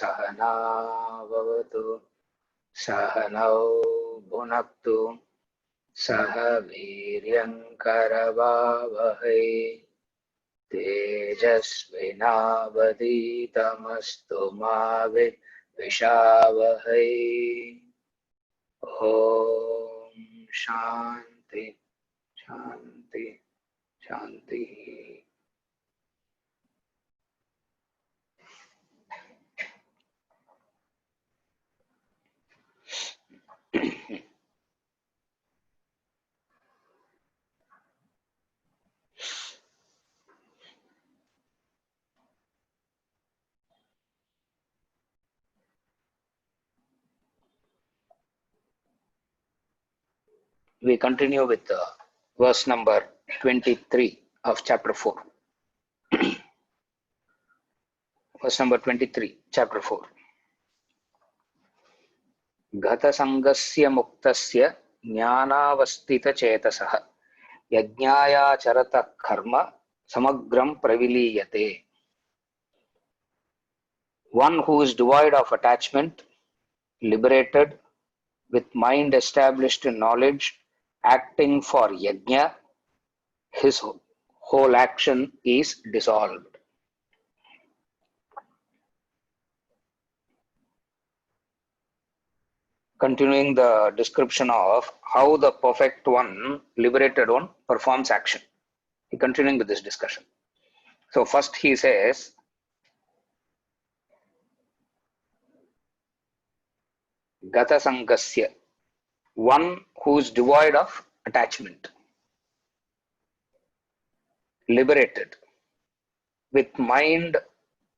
सहना भवतु सहनौ भुनक्तु सह वीर्यङ्करवावहै तेजस्विनावधीतमस्तु मा विद्विषावहै। ओम शांति शांति शांति। We continue with verse number 23 of chapter 4. Verse number 23, chapter 4. Gata sangasya muktasya jnanavastita chetasah yajnaya charata karma samagram praviliyate. One who is devoid of attachment, liberated, with mind established in knowledge, acting for yajna, his whole action is dissolved. Continuing the description of how the perfect one, liberated one, performs action. Continuing with this discussion. So first he says, Gata Sangasya, one who is devoid of attachment, liberated, with mind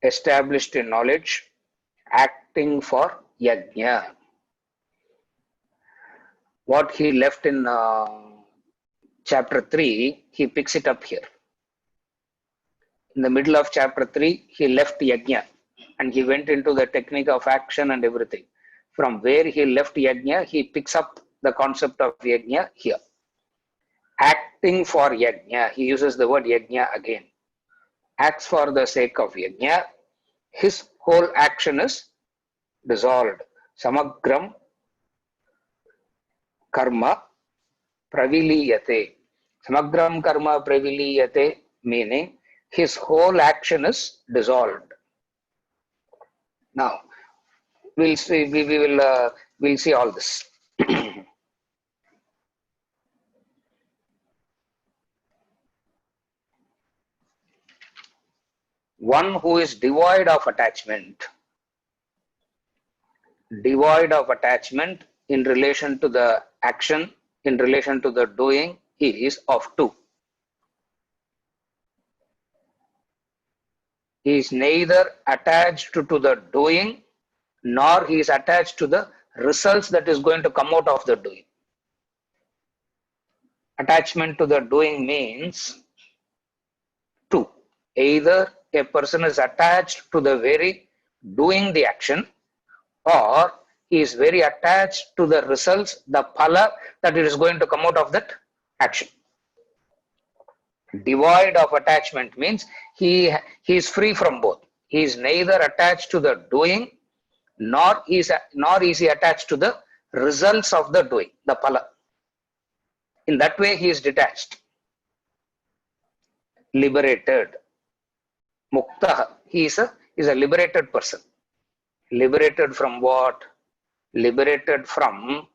established in knowledge, acting for yajna. What he left in chapter 3, he picks it up here. In the middle of chapter 3, he left yajna and he went into the technique of action and everything. From where he left yajna, he picks up the concept of yajna here. Acting for yajna, he uses the word yajna again. Acts for the sake of yajna, his whole action is dissolved. Samagram karma praviliyate. Samagram karma praviliyate meaning his whole action is dissolved. Now we'll see. We'll see all this. One who is devoid of attachment in relation to the action, in relation to the doing, is of two. He is neither attached to the doing, nor he is attached to the results that is going to come out of the doing. Attachment to the doing means two. Either a person is attached to the very doing the action, or he is very attached to the results, the phala that it is going to come out of that action. Devoid of attachment means he is free from both. He is neither attached to the doing, nor is he attached to the results of the doing, the phala. In that way, he is detached, liberated. Mukta, he is a liberated person. Liberated from what? Liberated from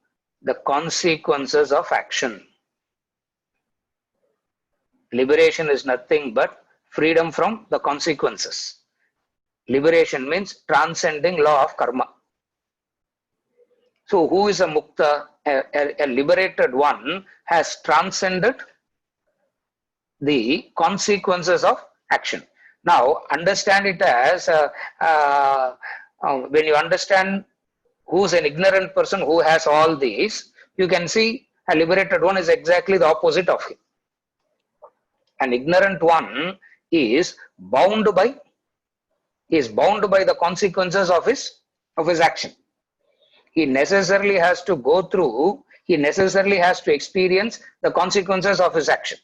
the consequences of action. Liberation is nothing but freedom from the consequences. Liberation means transcending law of karma. So who is a mukta? A liberated one has transcended the consequences of action. Now understand it as when you understand who's an ignorant person who has all these, you can see a liberated one is exactly the opposite of him. An ignorant one is bound by the consequences of his action. He necessarily has to go through, he necessarily has to experience the consequences of his action.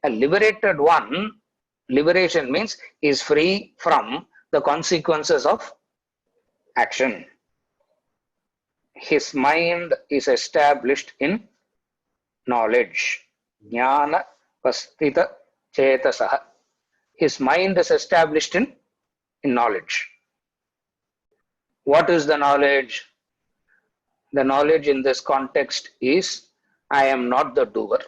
A liberated one, liberation means is free from the consequences of action. His mind is established in knowledge. Jnana Vastita Chetasaha. His mind is established in knowledge. What is the knowledge? The knowledge in this context is I am not the doer.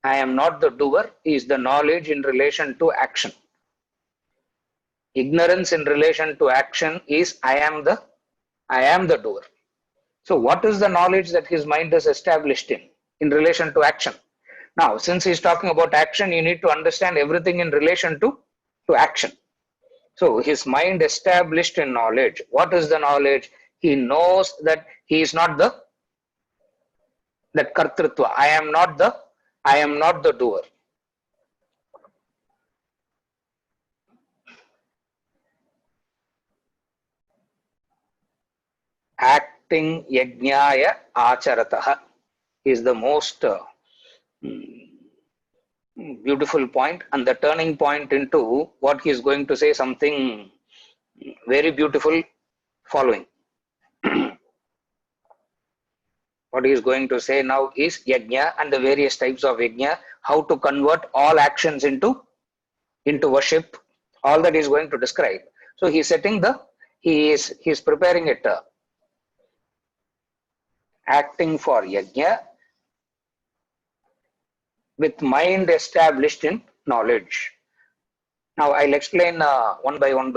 I am not the doer is the knowledge in relation to action. Ignorance in relation to action is I am the doer. So what is the knowledge that his mind is established in relation to action? Now, since he's talking about action, you need to understand everything in relation to action. So his mind established in knowledge. What is the knowledge? He knows that he is not that kartrutva. I am not the doer. Acting yajnaya acharatah is the most beautiful point and the turning point into what he is going to say, something very beautiful following. What he is going to say now is yajna and the various types of yajna, how to convert all actions into worship, all that he is going to describe. So he is setting he is preparing it, acting for yajna with mind established in knowledge. Now I'll explain one by one.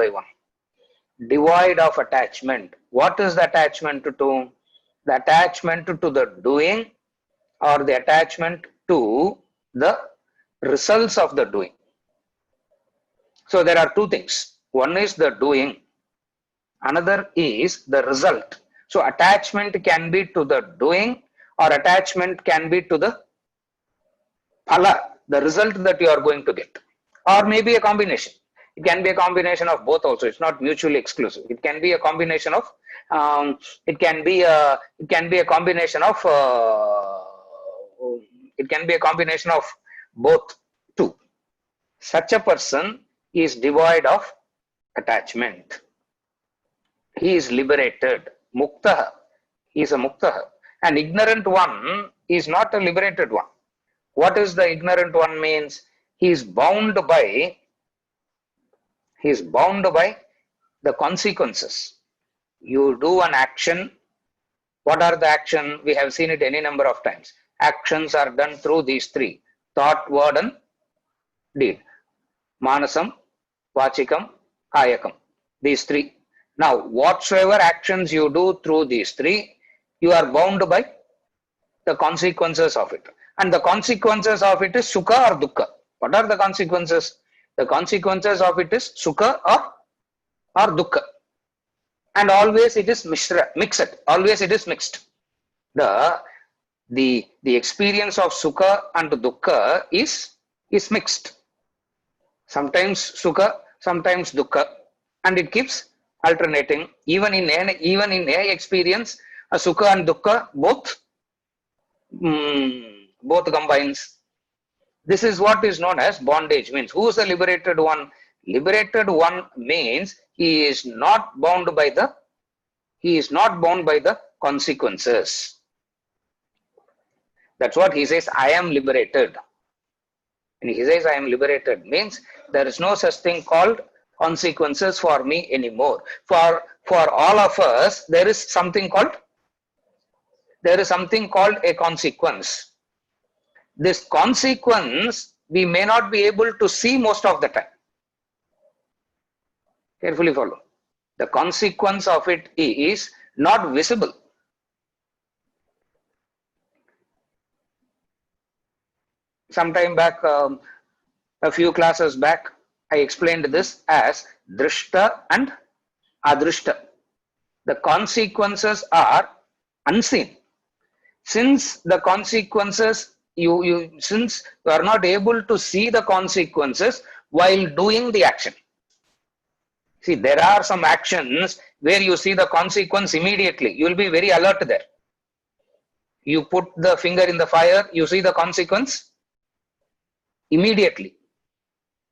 Devoid of attachment. What is the attachment to? The attachment to the doing or the attachment to the results of the doing. So there are two things. One is the doing, another is the result. So attachment can be to the doing or attachment can be to the phala, the result that you are going to get, or maybe a combination. It can be a combination of both also. It's not mutually exclusive. It can be a combination of it can be a combination of both two. Such a person is devoid of attachment. He is liberated. Muktaha. He is a muktaha. An ignorant one is not a liberated one. What is the ignorant one means? He is bound by the consequences. You do an action. What are the action? We have seen it any number of times. Actions are done through these three: thought, word and deed. Manasam, Vachikam, Kayakam. These three. Now, whatsoever actions you do through these three, you are bound by the consequences of it. And the consequences of it is sukha or dukkha. What are the consequences? The consequences of it is sukha or dukkha. And always it is mixed. Always it is mixed. The experience of sukha and dukkha is mixed. Sometimes sukha, sometimes dukkha, and it keeps alternating. Even in a experience, a sukha and dukkha both combines. This is what is known as bondage. Means who is the liberated one? Liberated one means he is not bound by the consequences. That's what he says, I am liberated. And he says I am liberated means there is no such thing called consequences for me anymore. For all of us, there is something called a consequence. This consequence we may not be able to see most of the time. Carefully follow. The consequence of it is not visible. Sometime back, a few classes back, I explained this as drishta and adrishta. The consequences are unseen. Since the consequences, since you are not able to see the consequences while doing the action. See, there are some actions where you see the consequence immediately. You will be very alert there. You put the finger in the fire, you see the consequence immediately.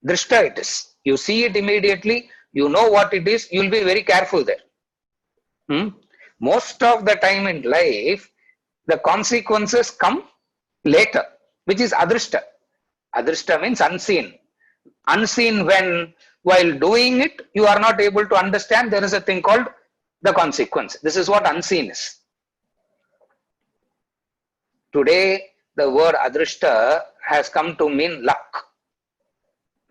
Drishta it is. You see it immediately, you know what it is, you'll be very careful there. Most of the time in life, the consequences come later, which is adrishta. Adrishta means unseen. Unseen when while doing it, you are not able to understand there is a thing called the consequence. This is what unseen is. Today, the word adrishta has come to mean luck.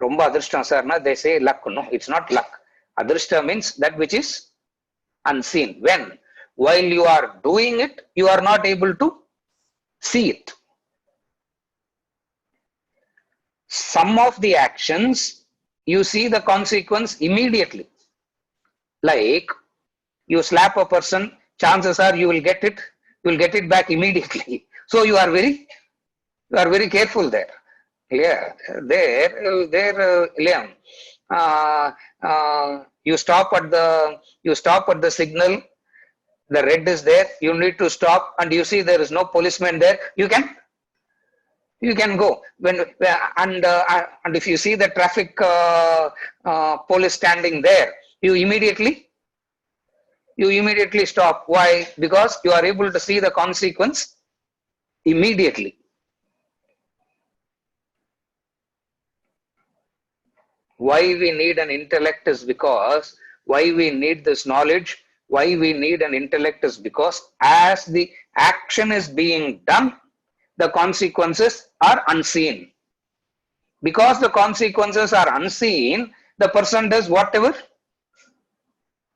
Romba adrishtam sir, na, they say luck. No, it's not luck. Adrishta means that which is unseen. When while you are doing it, you are not able to see it. Some of the actions, you see the consequence immediately. Like you slap a person, chances are you will get it back immediately. So you are very careful there. Yeah, Liam. You stop at the signal. The red is there. You need to stop, and you see there is no policeman there. You can go and if you see the traffic police standing there, you immediately stop. Why? Because you are able to see the consequence immediately. Why we need an intellect is because why we need this knowledge, why we need an intellect is because as the action is being done, the consequences are unseen. Because the consequences are unseen, the person does whatever.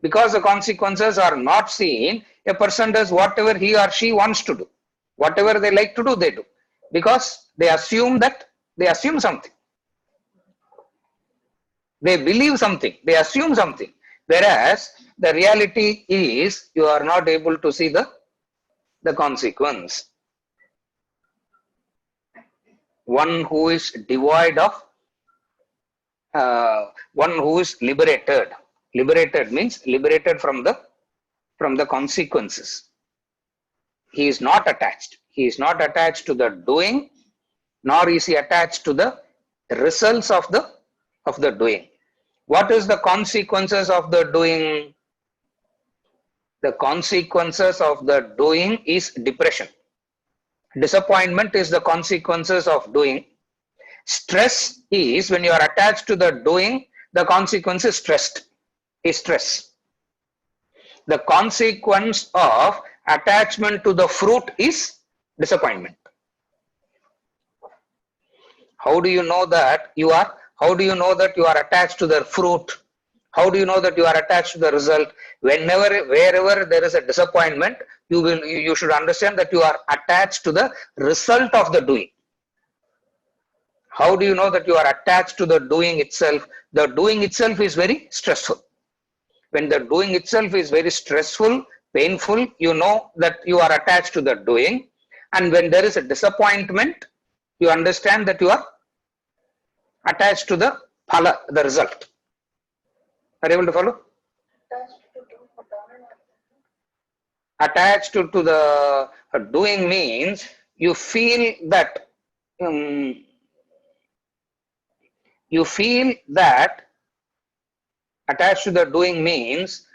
Because the consequences are not seen, a person does whatever he or she wants to do. Whatever they like to do, they do. Because they assume something. They believe something, they assume something. Whereas the reality is you are not able to see the consequence. One who is devoid of, one who is liberated. Liberated means liberated from the consequences. He is not attached. He is not attached to the doing, nor is he attached to the results of the doing. What is the consequences of the doing? The consequences of the doing is depression. Disappointment is the consequences of doing. Stress is when you are attached to the doing, the consequence is stress. The consequence of attachment to the fruit is disappointment. How do you know that you are attached to the fruit? How do you know that you are attached to the result? Wherever there is a disappointment, you should understand that you are attached to the result of the doing. How do you know that you are attached to the doing itself? The doing itself is very stressful. When the doing itself is very stressful, painful, you know that you are attached to the doing. And when there is a disappointment, you understand that you are attached to the phala, the result. Are you able to follow? Attached to the doing means you feel that attached to the doing means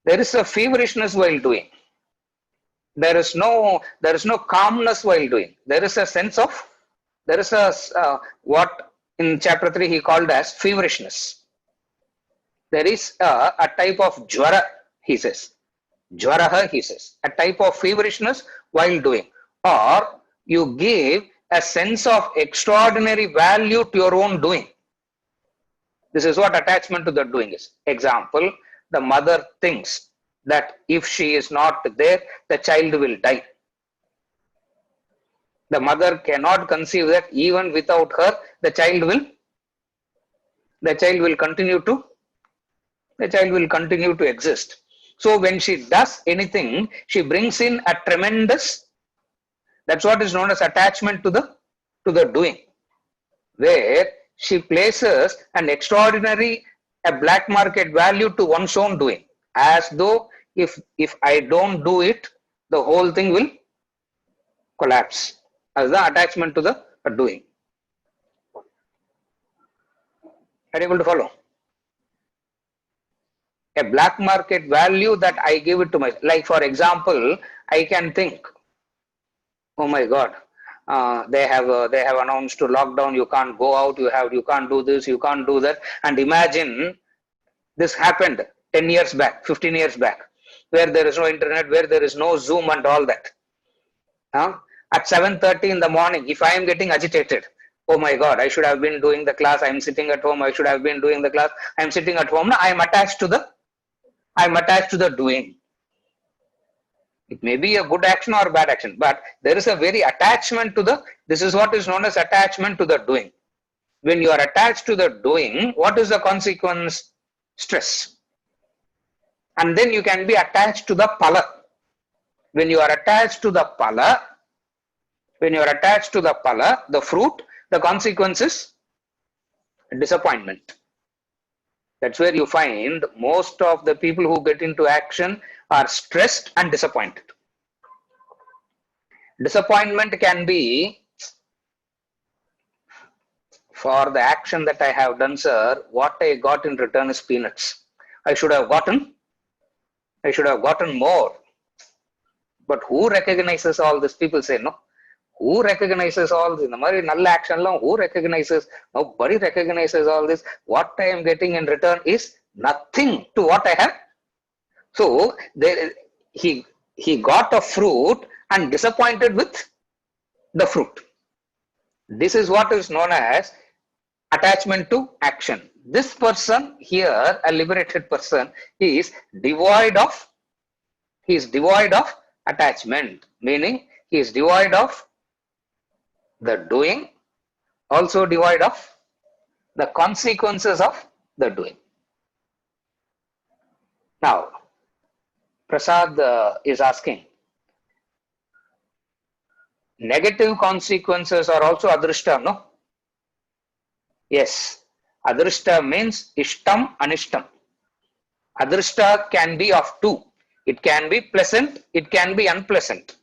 there is a feverishness while doing. There is no calmness while doing. There is a sense of, what in chapter 3 he called as feverishness. There is a type of jwara, he says. Jwaraha, he says. A type of feverishness while doing. Or you give a sense of extraordinary value to your own doing. This is what attachment to the doing is. Example, the mother thinks that if she is not there, the child will die. The mother cannot conceive that even without her, the child will continue to exist. So when she does anything, she brings in a tremendous, that's what is known as attachment to the doing, where she places an extraordinary, a black market value to one's own doing, as though if I don't do it, the whole thing will collapse. As the attachment to the doing. Are you able to follow? a black market value that I give it to my, like for example, I can think, oh my God, they have announced to lockdown. You can't go out. You can't do this. You can't do that. And imagine this happened 10 years back, 15 years back, where there is no internet, where there is no Zoom and all that. At 7:30 in the morning, if I am getting agitated, oh my God, I should have been doing the class. I am sitting at home. I should have been doing the class. I am sitting at home. Now I am attached to the doing. It may be a good action or bad action, but there is a very attachment to this is what is known as attachment to the doing. When you are attached to the doing, what is the consequence? Stress. And then you can be attached to the phala. When you are attached to the phala, the fruit, the consequence is disappointment. That's where you find most of the people who get into action are stressed and disappointed. Disappointment can be, for the action that I have done, sir, what I got in return is peanuts. I should have gotten more. But who recognizes all this? People say no. Who recognizes all this? Who recognizes? Nobody recognizes all this. What I am getting in return is nothing to what I have. So he got a fruit and disappointed with the fruit. This is what is known as attachment to action. This person here, a liberated person, is devoid of attachment, meaning he is devoid of the doing, also devoid of the consequences of the doing. Now, Prasad is asking, negative consequences are also adrishta, no? Yes, adrishta means ishtam, anishtam. Adrishta can be of two. It can be pleasant, it can be unpleasant.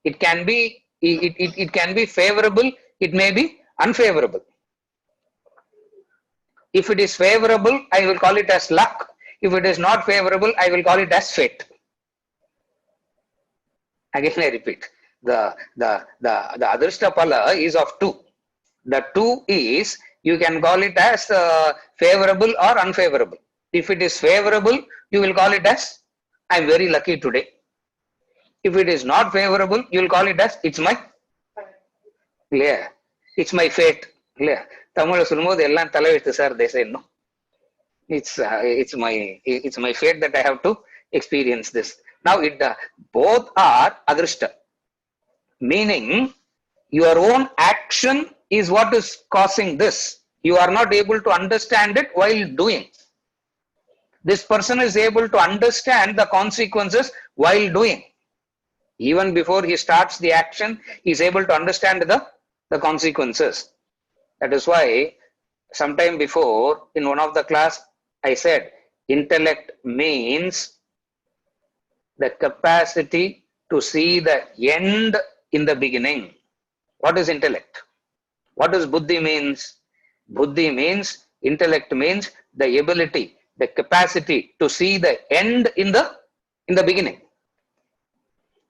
It can be favorable, it may be unfavorable. If it is favorable, I will call it as luck. If it is not favorable, I will call it as fate. Again, I repeat, the adrishta phala is of two. The two is, you can call it as favorable or unfavorable. If it is favorable, you will call it as, I am very lucky today. If it is not favorable, you will call it as, it's my fate. Tamil சொல்லும்போது எல்லாம் தலைவெழுத்து sir, they say no. It's my fate that I have to experience this. Now both are adrishta, meaning your own action is what is causing this. You are not able to understand it while doing. This person is able to understand the consequences while doing. Even before he starts the action, he is able to understand the consequences. That is why sometime before in one of the class I said intellect means the capacity to see the end in the beginning. What is intellect? What does buddhi means? Buddhi means, intellect means the ability, the capacity to see the end in the beginning.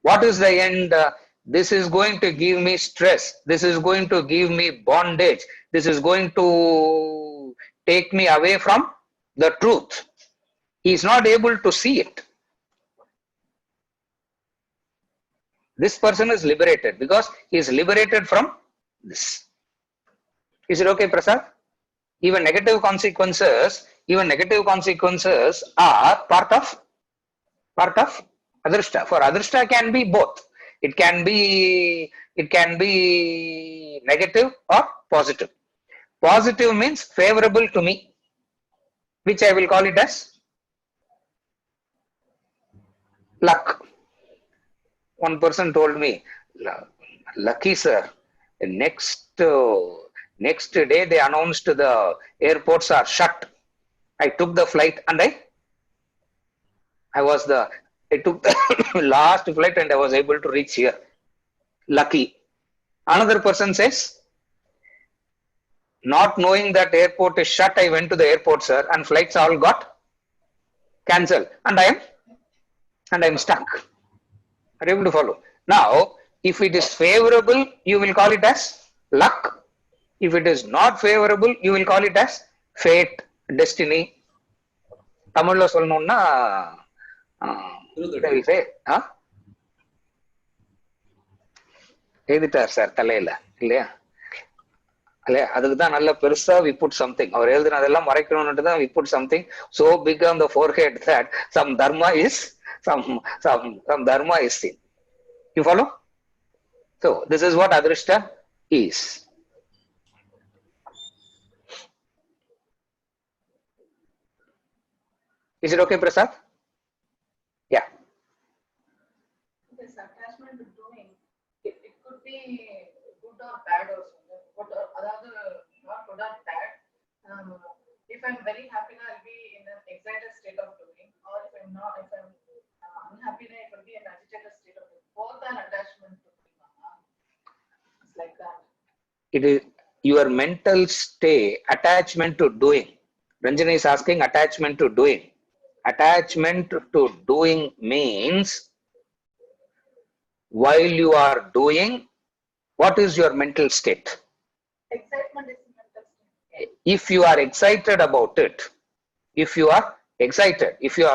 What is the end? This is going to give me stress. This is going to give me bondage. This is going to take me away from the truth. He is not able to see it. This person is liberated because he is liberated from this. Is it okay, Prasad? Even negative consequences are part of adrishta. For adrishta can be both. It can be negative or positive. Positive means favorable to me, which I will call it as luck. One person told me, lucky sir, next day they announced the airports are shut. I took the flight and I took the last flight and I was able to reach here. Lucky. Another person says, not knowing that airport is shut, I went to the airport, sir, and flights all got cancel, and I am stuck. Are you able to follow? Now, if it is favorable, you will call it as luck. If it is not favorable, you will call it as fate, destiny. தமிழ்ல சொல்லணும்னா எழுதிட்டார் sir தலையில இல்லையா? இல்லையா? அதுக்கு தான் நல்ல பெருசா we put something. அவர் எழுதினதெல்லாம் மறைக்கணும்னு தான் we put something so big on the forehead that some dharma is some dharma is seen. You follow? So this is what adrishta is. Is it okay, Prasad? Yeah. This attachment to doing, it could be good or bad also. Good or not good or bad. If I'm very happy, I'll be in an excited state of doing, or if I'm unhappy, I will be in an agitated state of doing. Both are attachment to doing. It's like that. It is your mental state, attachment to doing. Ranjana is asking attachment to doing. Attachment to doing means while you are doing, what is your mental state? Excitement is mental state. If you are excited about it, if you are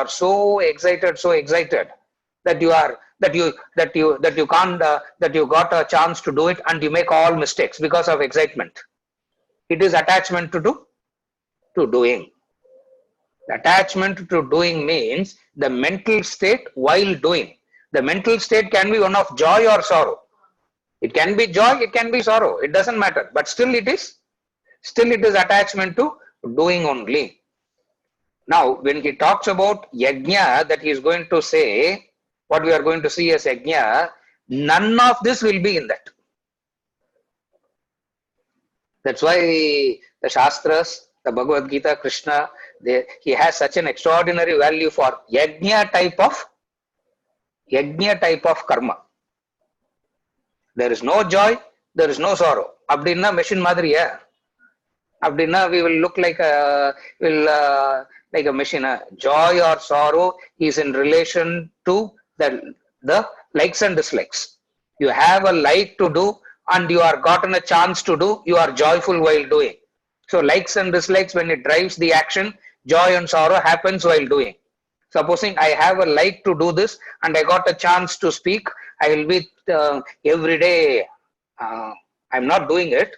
so excited that you got a chance to do it and you make all mistakes because of excitement, it is attachment to doing. Attachment to doing means the mental state while doing. The mental state can be one of joy or sorrow. It can be joy, it can be sorrow. It doesn't matter. But still it is attachment to doing only. Now, when he talks about yajna, that he is going to say, what we are going to see as yajna, none of this will be in that. That's why the Shastras, the Bhagavad Gita, Krishna, he has such an extraordinary value for yajna type of karma. There is no joy, there is no sorrow. Abdinna machine madriya. Abdinna we will look like a machine. Joy or sorrow is in relation to the likes and dislikes. You have a like to do and you are gotten a chance to do, you are joyful while doing. So likes and dislikes, when it drives the action, joy and sorrow happens while doing. Supposing I have a like to do this and I got a chance to speak, I will be every day, I'm not doing it.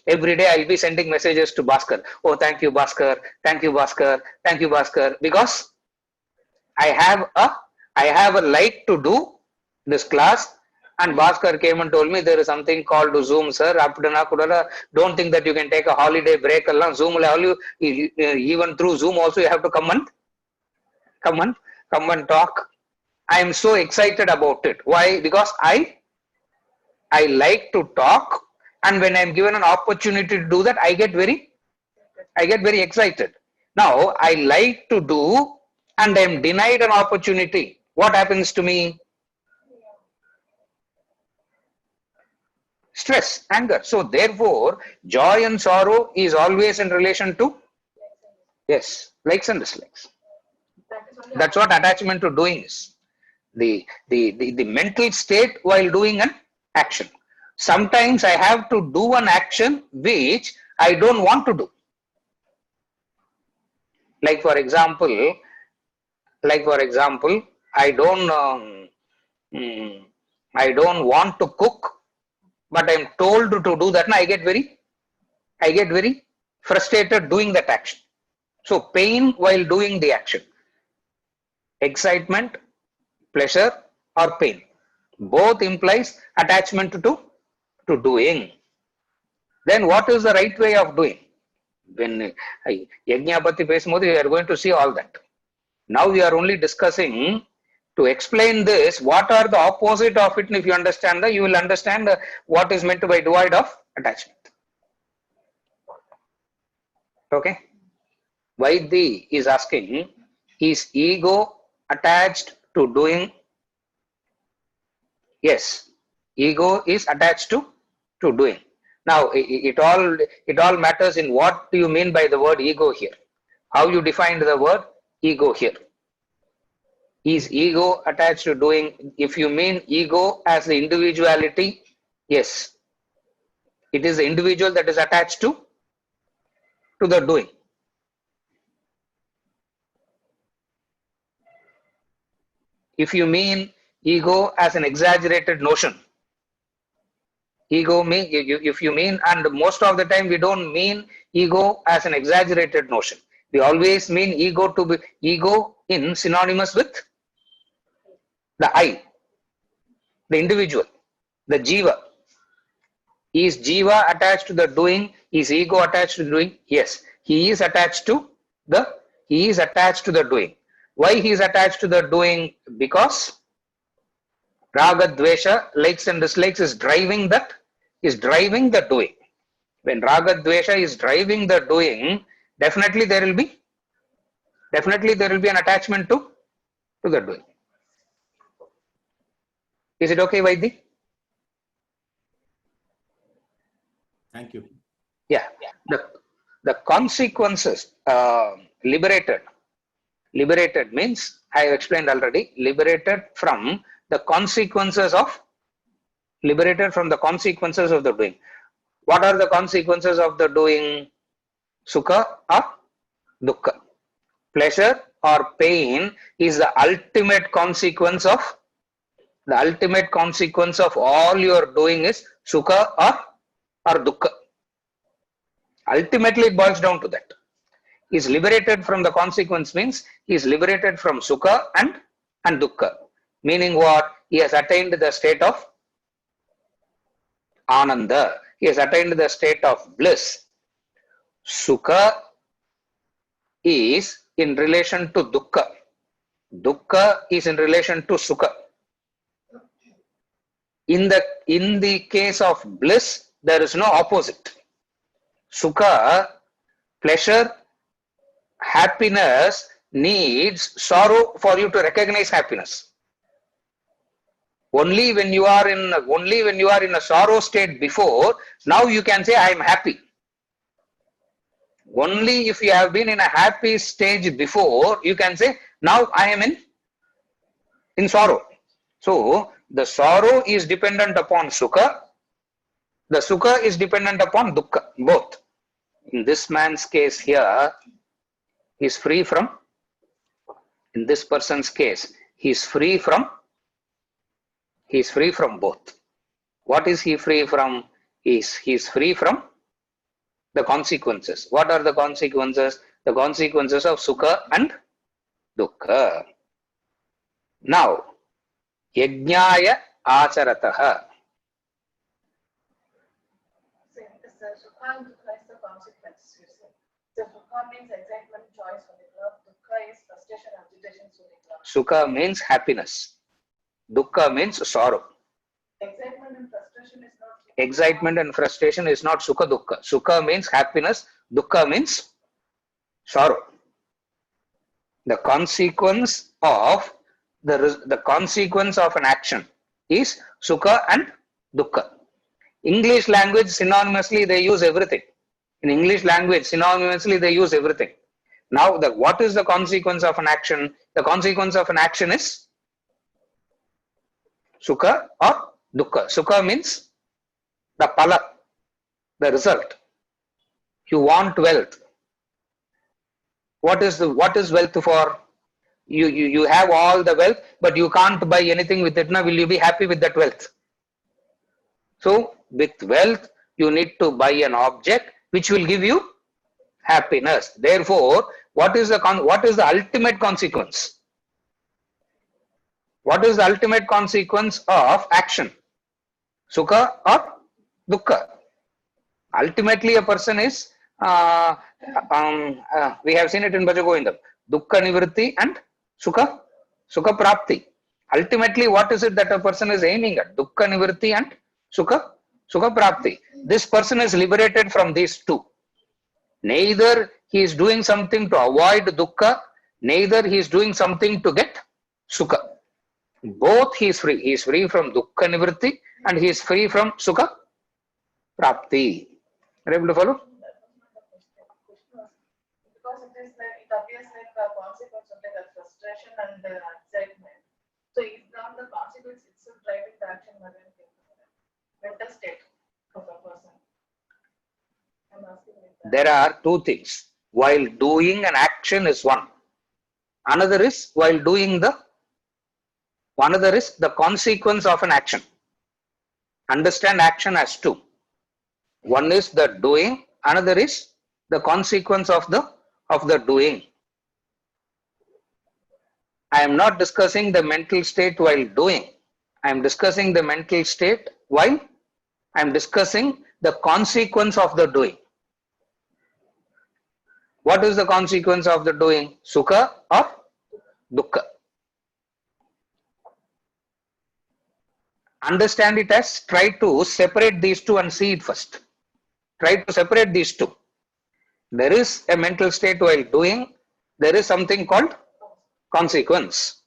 Every day I'll be sending messages to Bhaskar. Oh, thank you, Bhaskar. Thank you, Bhaskar. Thank you, Bhaskar. Because I have a like to do this class. And Bhaskar came and told me there is something called Zoom, sir. Don't think that you can take a holiday break. Zoom, even through Zoom also you have to come and talk. I am so excited about it. Why? Because I like to talk, and when I am given an opportunity to do that, I get very excited. Now I like to do, and I am denied an opportunity. What happens to me? Stress, anger. So therefore, joy and sorrow is always in relation to, yes, likes and dislikes. That's what attachment to doing is. The mental state while doing an action. Sometimes I have to do an action which I don't want to do. Like for example, I don't want to cook, but I am told to do that, and I get very frustrated doing that action. So pain while doing the action, excitement, pleasure or pain, both implies attachment to doing. Then what is the right way of doing? When yajna patti pesumbodhu we are going to see all that. Now we are only discussing to explain this, what are the opposite of it, and if you understand that, you will understand what is meant by devoid of attachment. Okay. Vaidhi is asking, is ego attached to doing? Yes, ego is attached to doing. Now it all matters in what do you mean by the word ego here. How you defined the word ego here. Is ego attached to doing? If you mean ego as the individuality, yes, it is the individual that is attached to the doing. If you mean ego as an exaggerated notion, ego mean, if you mean, and most of the time we don't mean ego as an exaggerated notion. We always mean ego to be ego in synonymous with the I, the individual, the jiva. Is jiva attached to the doing? Is ego attached to doing? Yes, he is attached to the doing. Why he is attached to the doing? Because raga, dvesha, likes and dislikes is driving the doing. When raga, dvesha is driving the doing, definitely there will be an attachment to the doing. Is it okay, Vaidhi? Thank you. Yeah. The consequences, liberated means, I have explained already, liberated from the consequences of the doing. What are the consequences of the doing? Sukha or dukkha. Pleasure or pain is the ultimate consequence of all your doing is sukha or dukkha. Ultimately it boils down to that. He is liberated from the consequence means he is liberated from sukha and dukkha. Meaning what? He has attained the state of ananda. He has attained the state of bliss. Sukha is in relation to dukkha. Dukkha is in relation to sukha. In the case of bliss, there is no opposite. Sukha, pleasure, happiness needs sorrow for you to recognize happiness. Only when you are in a sorrow state before, now you can say I am happy. Only if you have been in a happy stage before, you can say now I am in sorrow. So the sorrow is dependent upon sukha. The sukha is dependent upon dukkha, both. In this man's case here, he is free from, in this person's case, he is free from both. What is he free from? He is free from the consequences. What are the consequences? The consequences of sukha and dukkha. Now, yajnaya acharataha. So sukha and dukkha is the consequence, you say. So sukha means excitement, joy, sunikla. Dukkha is frustration, agitation, sunikla. Sukha means happiness. Dukkha means sorrow. Excitement and frustration is not Sukha dukkha. Sukha means happiness. Dukkha means sorrow. The consequence of an action is sukha and dukkha. English language synonymously they use everything. In English language synonymously they use everything. Now what is the consequence of an action? The consequence of an action is sukha or dukkha. Sukha means the pala, the result. You want wealth. What is wealth for? You have all the wealth, but you can't buy anything with it. Now, will you be happy with that wealth? So, with wealth, you need to buy an object which will give you happiness. Therefore, what is the ultimate consequence? What is the ultimate consequence of action? Sukha or dukkha? Ultimately, a person is, we have seen it in Bhajagovindam, dukkha nivritti and sukha prapti. Ultimately, what is it that a person is aiming at? Dukkha nivritti and sukha prapti. This person is liberated from these two. Neither he is doing something to avoid dukkha, neither he is doing something to get sukha. Both he is free. He is free from dukkha nivritti and he is free from sukha prapti. Are you able to follow? Because it appears like a consequence of frustration and excitement. So is not the consequence itself driving the action mental state of a person? I'm asking like that. There are two things. While doing an action is one. Another is the consequence of an action. Understand action as two. One is the doing, another is the consequence of the doing. I am not discussing the mental state while doing. I am discussing the mental state while I am discussing the consequence of the doing. What is the consequence of the doing? Sukha or dukkha? Understand it as, try to separate these two and see it first. Try to separate these two. There is a mental state while doing. There is something called consequence.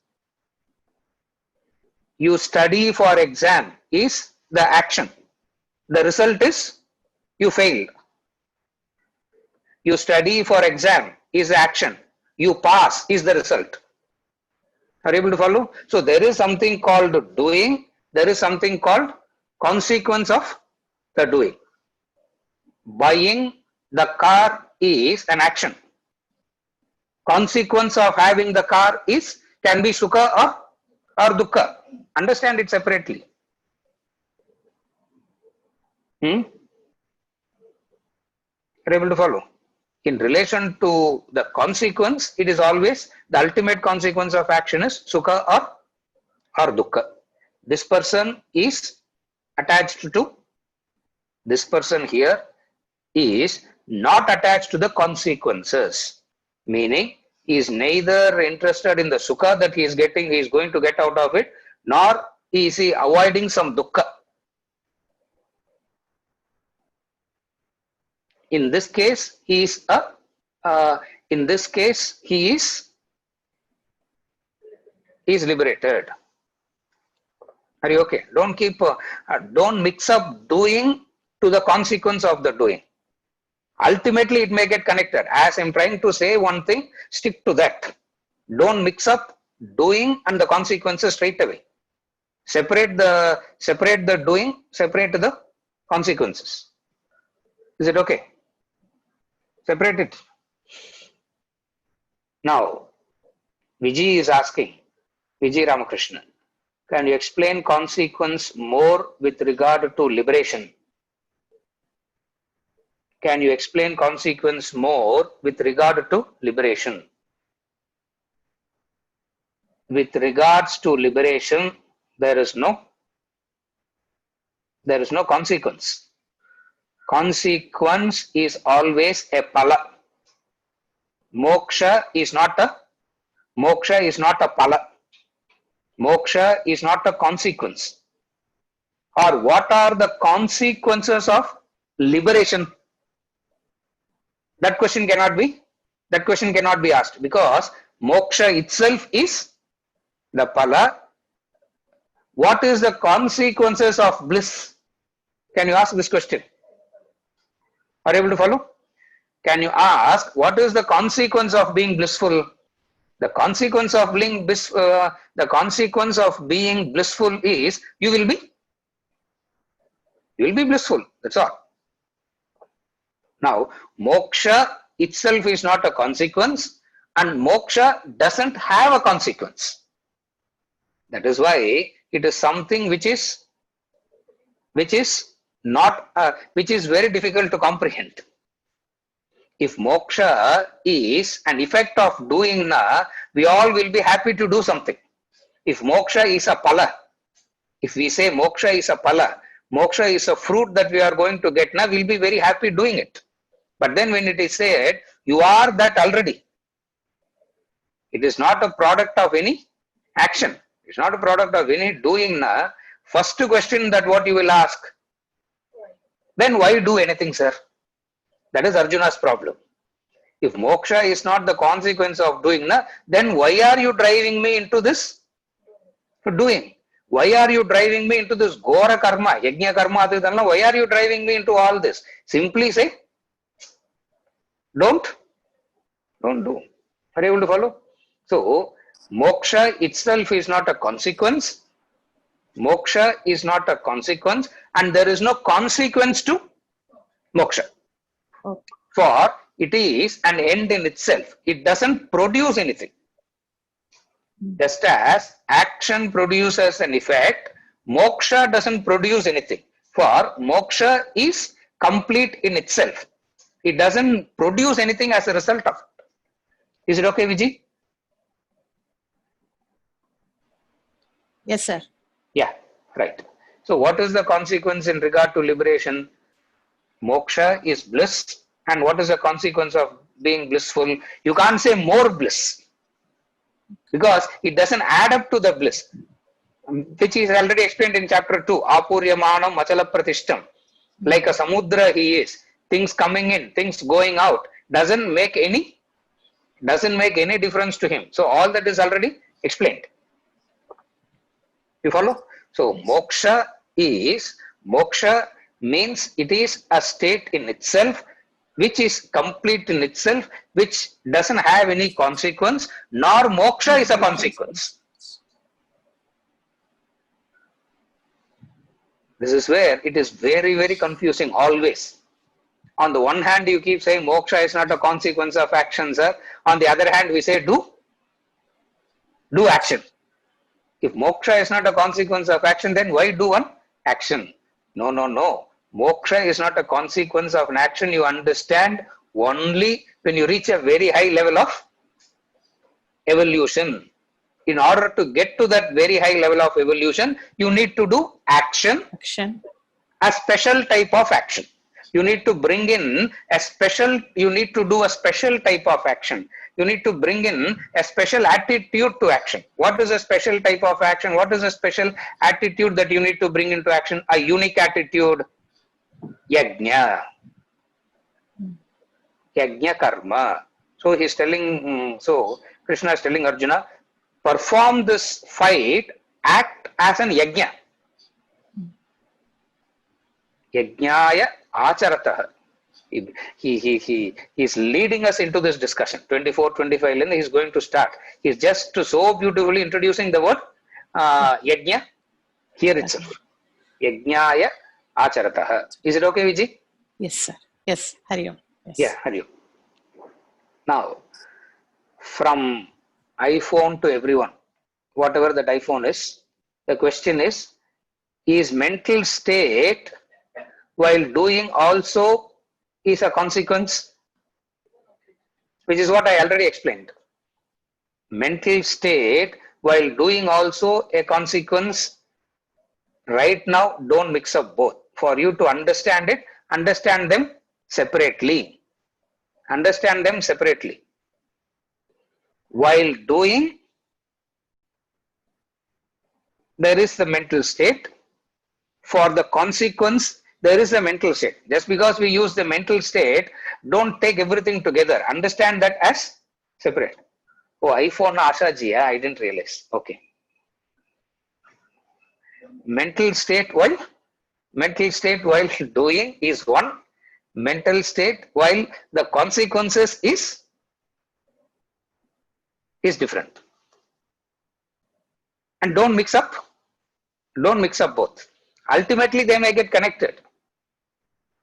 You study for exam is the action. The result is you failed. You study for exam is the action. You pass is the result. Are you able to follow? So there is something called doing. There is something called consequence of the doing. Buying the car is an action. Consequence of having the car can be sukha or dukkha. Understand it separately. Are you able to follow? In relation to the consequence, it is always the ultimate consequence of action is sukha or dukkha. This person is attached to, this person here is not attached to the consequences. Meaning, he is neither interested in the sukha that he is going to get out of it, nor is he avoiding some dukkha. In this case, he is liberated. Are you okay? Don't mix up doing to the consequence of the doing. Ultimately, it may get connected. As I'm trying to say one thing, stick to that. Don't mix up doing and the consequences straight away. Separate the doing, separate the consequences. Is it okay? Separate it. Now, Vijay is asking, Vijay Ramakrishnan, can you explain consequence more with regard to liberation? Can you explain consequence more with regard to liberation? With regards to liberation, there is no consequence. Consequence is always a phala. Moksha is not a phala. Moksha is not a consequence. Or what are the consequences of liberation? That question cannot be asked, because moksha itself is the phala. What is the consequences of bliss? Can you ask this question? Are you able to follow? Can you ask what is the consequence of being blissful? The consequence of being blissful is you will be blissful. That's all. Now, moksha itself is not a consequence, and moksha doesn't have a consequence. That is why it is something which is very difficult to comprehend. If moksha is an effect of doing we all will be happy to do something. If moksha is a phala, if we say moksha is a phala, moksha is a fruit that we are going to get, we'll be very happy doing it. But then when it is said, you are that already. It is not a product of any action. It's not a product of any doing. First question that what you will ask, then why do anything, sir? That is Arjuna's problem. If moksha is not the consequence of doing, then why are you driving me into this doing? Why are you driving me into this Gora karma, Yajna karma? Why are you driving me into all this? Simply say, don't do. Are you able to follow? So, Moksha itself is not a consequence. Moksha is not a consequence, and there is no consequence to moksha. Okay. For it is an end in itself. It doesn't produce anything. Just as action produces an effect, moksha doesn't produce anything. For moksha is complete in itself. It doesn't produce anything as a result of it. Is it okay, Vijay? Yes, sir. Yeah, right. So what is the consequence in regard to liberation? Moksha is bliss. And what is the consequence of being blissful? You can't say more bliss, because it doesn't add up to the bliss, which is already explained in chapter 2. Apuryamanam machala pratishtam. Like a samudra he is. Things coming in, things going out. Doesn't make any difference to him. So all that is already explained. You follow? So moksha means it is a state in itself, which is complete in itself, which doesn't have any consequence, nor moksha is a consequence. This is where it is very, very confusing always. On the one hand, you keep saying moksha is not a consequence of action, sir. On the other hand, we say do action. If moksha is not a consequence of action, then why do one action? No. Moksha is not a consequence of an action. You understand only when you reach a very high level of evolution. In order to get to that very high level of evolution, you need to do action, a special type of action. You need to bring in you need to do a special type of action. You need to bring in a special attitude to action. What is a special type of action? What is a special attitude that you need to bring into action? A unique attitude. Yajna. Yajna karma. So he's telling, Krishna is telling Arjuna, perform this fight, act as an yajna. Yajnaya acharatah. He is leading us into this discussion. 24, 25, and he's going to start. He's just so beautifully introducing the word yajna here itself. Yajnaya acharatah. Is it okay, Vijay? Yes, sir. Yes, Hari Om. Yes. Yeah, Hari Om. Now, from iPhone to everyone, whatever that iPhone is, the question is mental state while doing also is a consequence, which is what I already explained. Mental state while doing also a consequence. Right now, don't mix up both. For you to understand it, understand them separately. Understand them separately. While doing, there is the mental state. For the consequence, there is a mental state. Just because we use the mental state, don't take everything together. Understand that as separate. Oh, iPhone Asha ji, I didn't realize. Okay. Mental state while doing is one. Mental state while the consequences is different. And don't mix up both. Ultimately, they may get connected.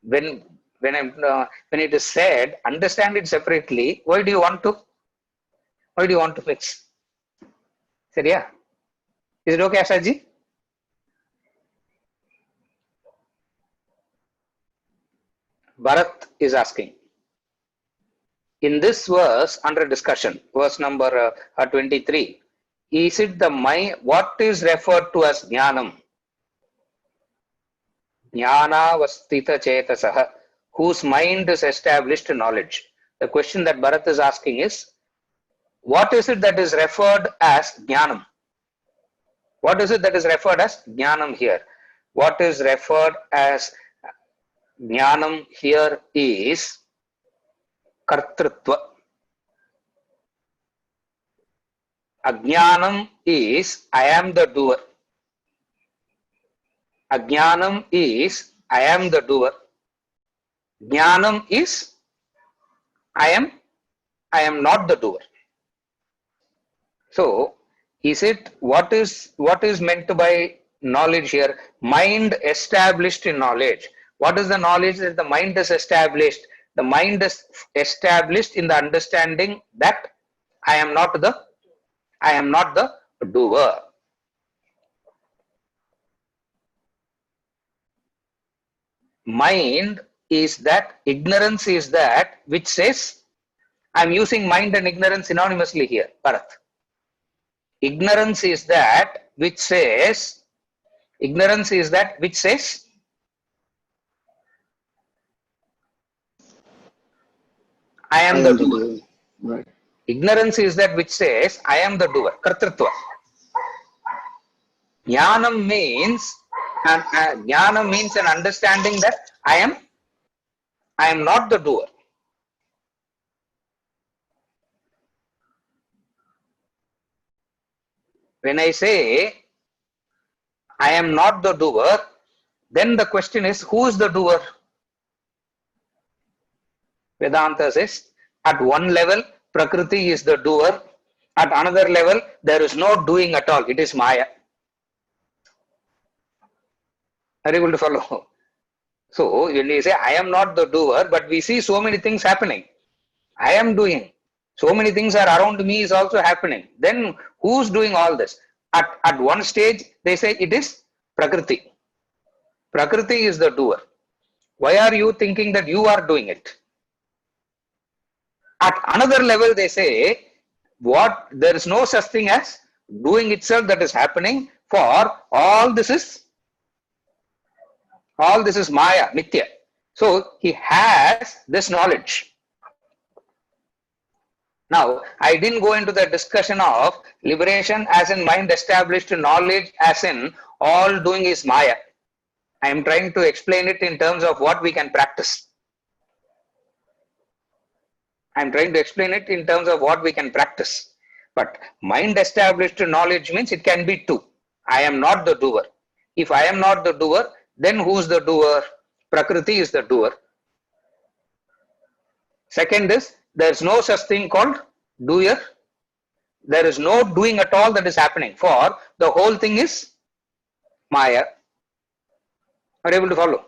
When it is said, understand it separately. Why do you want to mix? Said, yeah. Is it okay, Ashaji? Bharat is asking. In this verse under discussion, verse number 23, is it the mind? What is referred to as jnanam? Jnana vastita chetasaha, whose mind is established knowledge. The question that Bharat is asking is, what is it that is referred as jnanam? What is it that is referred as jnanam here? What is referred as jnanam here is kartrutva. Ajnanam is I am the doer. Ajnanam is I am the doer. Jnanam is I am not the doer. So, is it what is meant by knowledge here? Mind established in knowledge. What is the knowledge that the mind is established? The mind is established in the understanding that I am not the doer. Mind is that, ignorance is that which says, I'm using mind and ignorance synonymously here, Bharat. Ignorance is that which says, I am the doer. Right. Ignorance is that which says, I am the doer, kartritva. Jnanam means, an understanding that I am not the doer. When I say I am not the doer, then the question is, who is the doer? Vedanta says, at one level, Prakriti is the doer. At another level, there is no doing at all. It is Maya. Are you able to follow? So, when we say, I am not the doer, but we see so many things happening. I am doing. So many things are around me is also happening. Then, who's doing all this? At one stage, they say it is Prakriti. Prakriti is the doer. Why are you thinking that you are doing it? At another level, they say, there is no such thing as doing itself that is happening, for all this is Maya, Nitya. So he has this knowledge. Now, I didn't go into the discussion of liberation as in mind established, knowledge as in all doing is Maya. I am trying to explain it in terms of what we can practice. But mind established knowledge means it can be two. I am not the doer. If I am not the doer, then who's the doer? Prakriti is the doer. Second is, there is no such thing called doer. There is no doing at all that is happening, for the whole thing is Maya. Are you able to follow?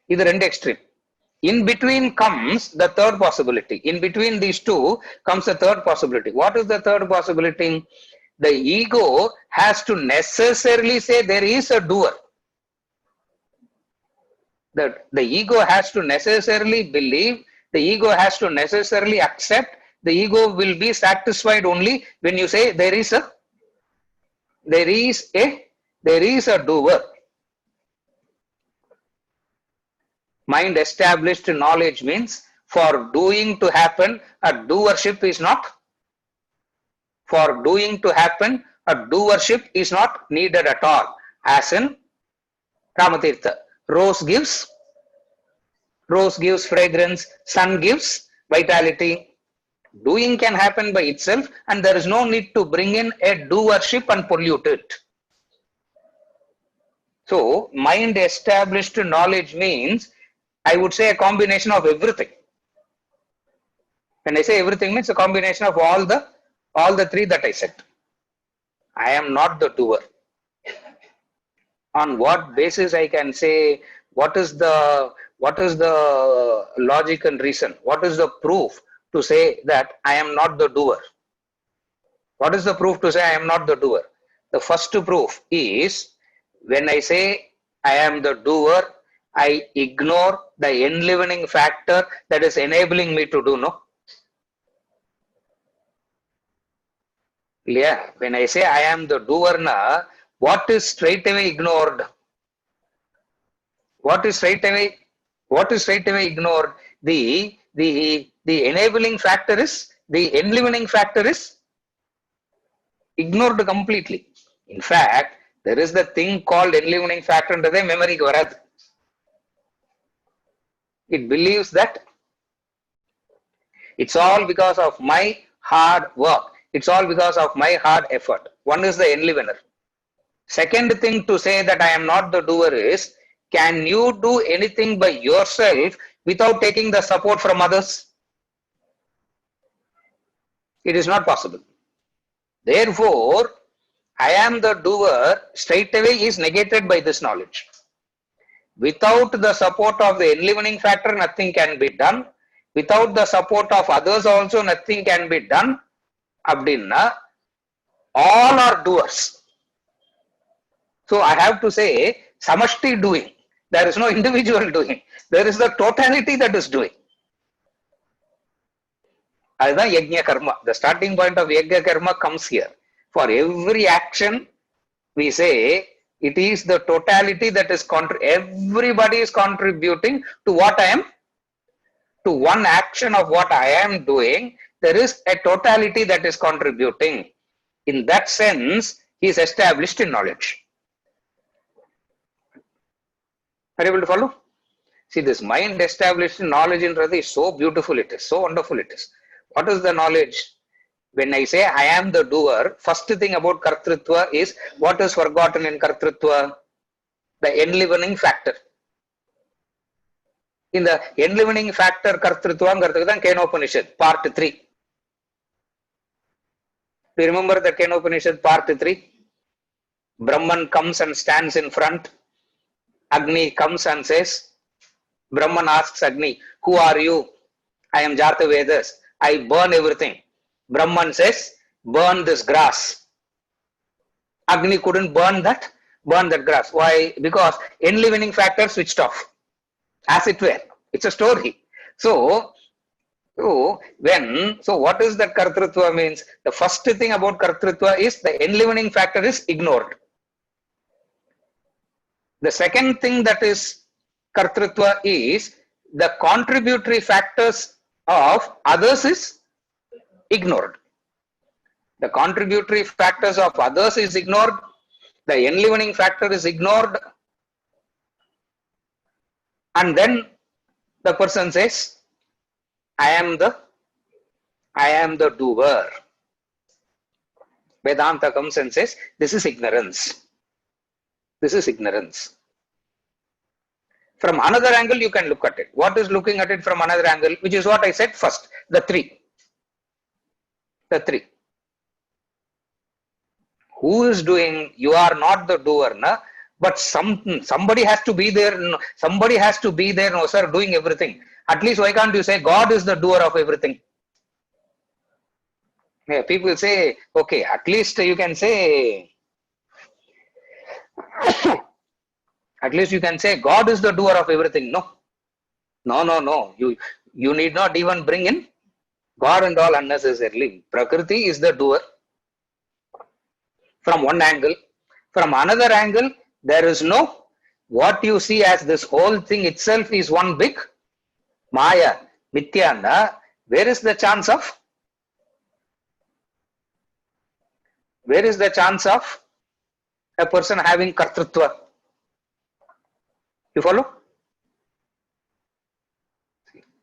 This is the extreme. In between comes the third possibility. In between these two comes the third possibility. What is the third possibility? The ego has to necessarily say there is a doer. The ego has to necessarily believe, the ego has to necessarily accept, the ego will be satisfied only when you say there is a doer. Mind established knowledge means, for doing to happen, a doership is not. For doing to happen, a doership is not needed at all. As in Ramatirtha, rose gives fragrance, sun gives vitality. Doing can happen by itself, and there is no need to bring in a doership and pollute it. So, mind established knowledge means, I would say, a combination of everything. When I say everything, means a combination of all the three that I said. I am not the doer. On what basis I can say, what is the logic and reason? What is the proof to say that I am not the doer? What is the proof to say I am not the doer? The first proof is, when I say I am the doer, I ignore the enlivening factor that is enabling me to do, no? Yeah, when I say I am the doer na, what is straight away ignored? What is straight away ignored? The enabling factor is, the enlivening factor is ignored completely. In fact, there is the thing called enlivening factor under the memory varad. It believes that it's all because of my hard work. It's all because of my hard effort. One is the enlivener. Second thing to say that I am not the doer is, can you do anything by yourself without taking the support from others? It is not possible. Therefore, I am the doer straight away is negated by this knowledge. Without the support of the enlivening factor, nothing can be done. Without the support of others also, nothing can be done. Abdinna, all are doers. So I have to say, samashti doing. There is no individual doing. There is the totality that is doing. That's yajna karma. The starting point of yajna karma comes here. For every action, we say it is the totality that is everybody is contributing to what I am, to one action of what I am doing. There is a totality that is contributing. In that sense, he is established in knowledge. Are you able to follow? See, this mind established in knowledge in Radha is so beautiful, it is so wonderful, it is. What is the knowledge? When I say I am the doer, first thing about Kartrutva is what is forgotten in Kartrutva? The enlivening factor. In the enlivening factor Kartrutvam Kenopanishad, part 3. Do you remember the Kenopanishad part 3? Brahman comes and stands in front. Agni comes and says, Brahman asks Agni, who are you? I am Jata Vedas. I burn everything. Brahman says, burn this grass. Agni couldn't burn that grass. Why? Because enlivening factor switched off. As it were. It's a story. So what is that Kartrutva means? The first thing about Kartrutva is the enlivening factor is ignored. The second thing that is Kartrutva is the contributory factors of others is ignored. The contributory factors of others is ignored. The enlivening factor is ignored. And then the person says, I am the doer. Vedanta comes and says, this is ignorance. This is ignorance. From another angle, you can look at it. What is looking at it from another angle? Which is what I said first, the three. The three. Who is doing? You are not the doer, na? But somebody has to be there. Somebody has to be there, no, sir, doing everything. At least why can't you say God is the doer of everything? Yeah, people say, okay, at least you can say, at least you can say God is the doer of everything. No. You need not even bring in God and all unnecessarily. Prakriti is the doer from one angle. From another angle, there is no, what you see as this whole thing itself is one big Maya, Mityana. Where is the chance of? Where is the chance of a person having Kartrutva? You follow?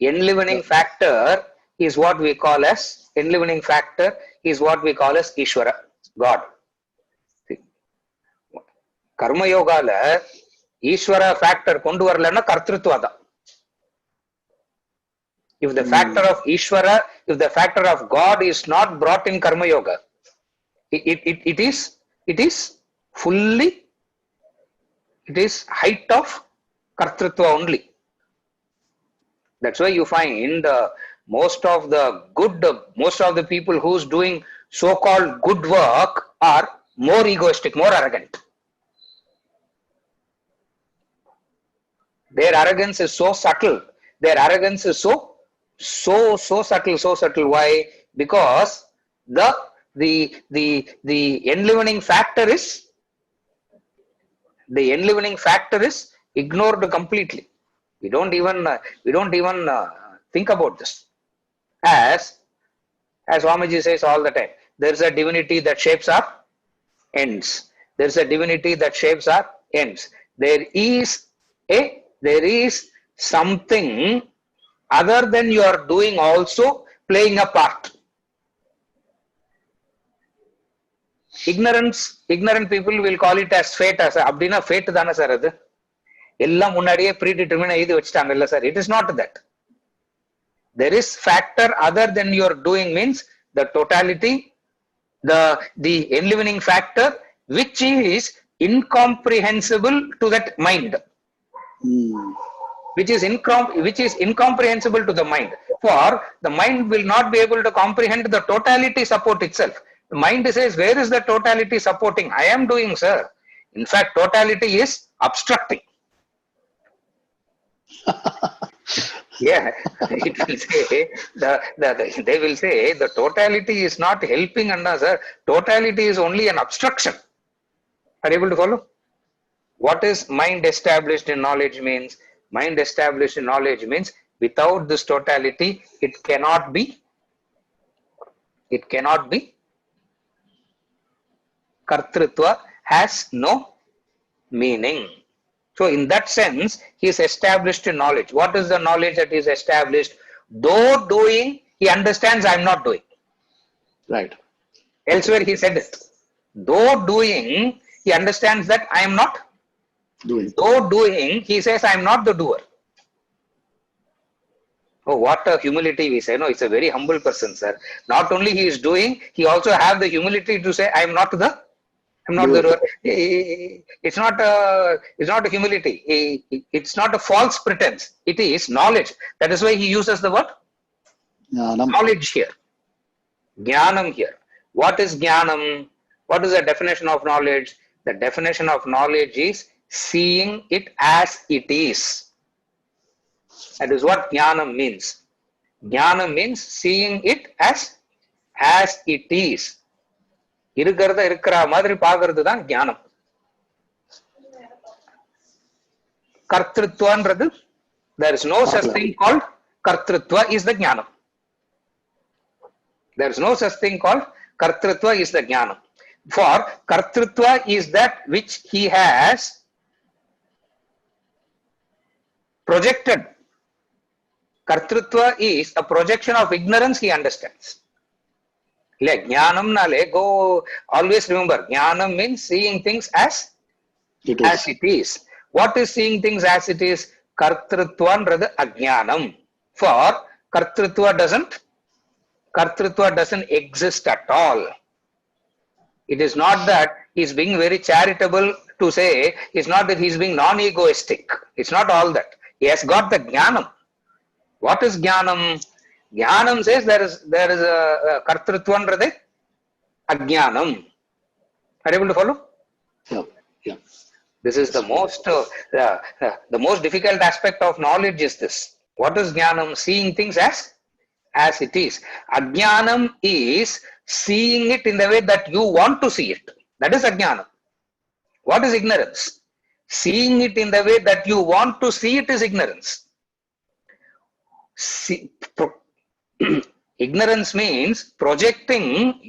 Enlivening factor is what we call as Ishvara, God. Karma Yoga Ishvara factor kondu varalana Kartrutva da. If the factor of Ishvara, if the factor of God is not brought in Karma Yoga, it is fully, it is height of Kartrutva only. That's why you find most of the people who's doing so-called good work are more egoistic, more arrogant. Their arrogance is so subtle. Their arrogance is so subtle. Why? Because the enlivening factor is ignored completely. We don't even think about this. As Swamiji says all the time, there is a divinity that shapes our ends. There is a divinity that shapes our ends. There is something other than you are doing also playing a part. Ignorant people will call it as fate. As abdina fate dana sir adu. Ellam munnadiye predetermined idu vechitaangalla sir. It is not that. There is factor other than you are doing means the totality the enlivening factor which is incomprehensible to that mind, which is incomprehensible to the mind. For the mind will not be able to comprehend the totality support itself. The mind says, where is the totality supporting? I am doing, sir. In fact, totality is obstructing. Yeah, it will say they will say the totality is not helping Anna, sir. Totality is only an obstruction. Are you able to follow? What is mind established in knowledge means? Mind established in knowledge means without this totality, it cannot be. Kartrutva has no meaning. So in that sense, he is established in knowledge. What is the knowledge that is established? Though doing, he understands I am not doing. Right. Elsewhere he said it. Though doing, he understands that I am not Doing. Though doing, he says I am not the doer. Oh, what a humility we say. No, it's a very humble person, sir. Not only he is doing, he also have the humility to say I am not the doer. It's not a humility. It's not a false pretense. It is knowledge. That is why he uses the word knowledge here. Jnanam here. What is jnanam? What is the definition of knowledge? The definition of knowledge is seeing it as it is. That is what jnanam means. Jnanam means seeing it as it is. இருக்கிறத இருக்கிற மாதிரி பார்க்கிறது தான் ஞானம். கர்த்திருவன்றது, there is no such thing called kartrutva is the jnanam. There is no such thing called kartrutva is the jnanam. For kartrutva is that which he has projected. Kartrutva is a projection of ignorance he understands. Like jnanam nale, go always remember, jnanam means seeing things as it is. What is seeing things as it is? Kartrutva rather ajnanam. For kartrutva doesn't exist at all. It is not that he's being very charitable to say, it's not that he's being non-egoistic. It's not all that. He has got the jnanam. What is jnanam? Jnanam says there is a kartrutvan rade ajnanam. Are you able to follow? Yeah. This is the most difficult aspect of knowledge is this. What is jnanam? Seeing things as it is. Ajnanam is seeing it in the way that you want to see it. That is ajnanam. What is ignorance? Seeing it in the way that you want to see it is ignorance. Ignorance means projecting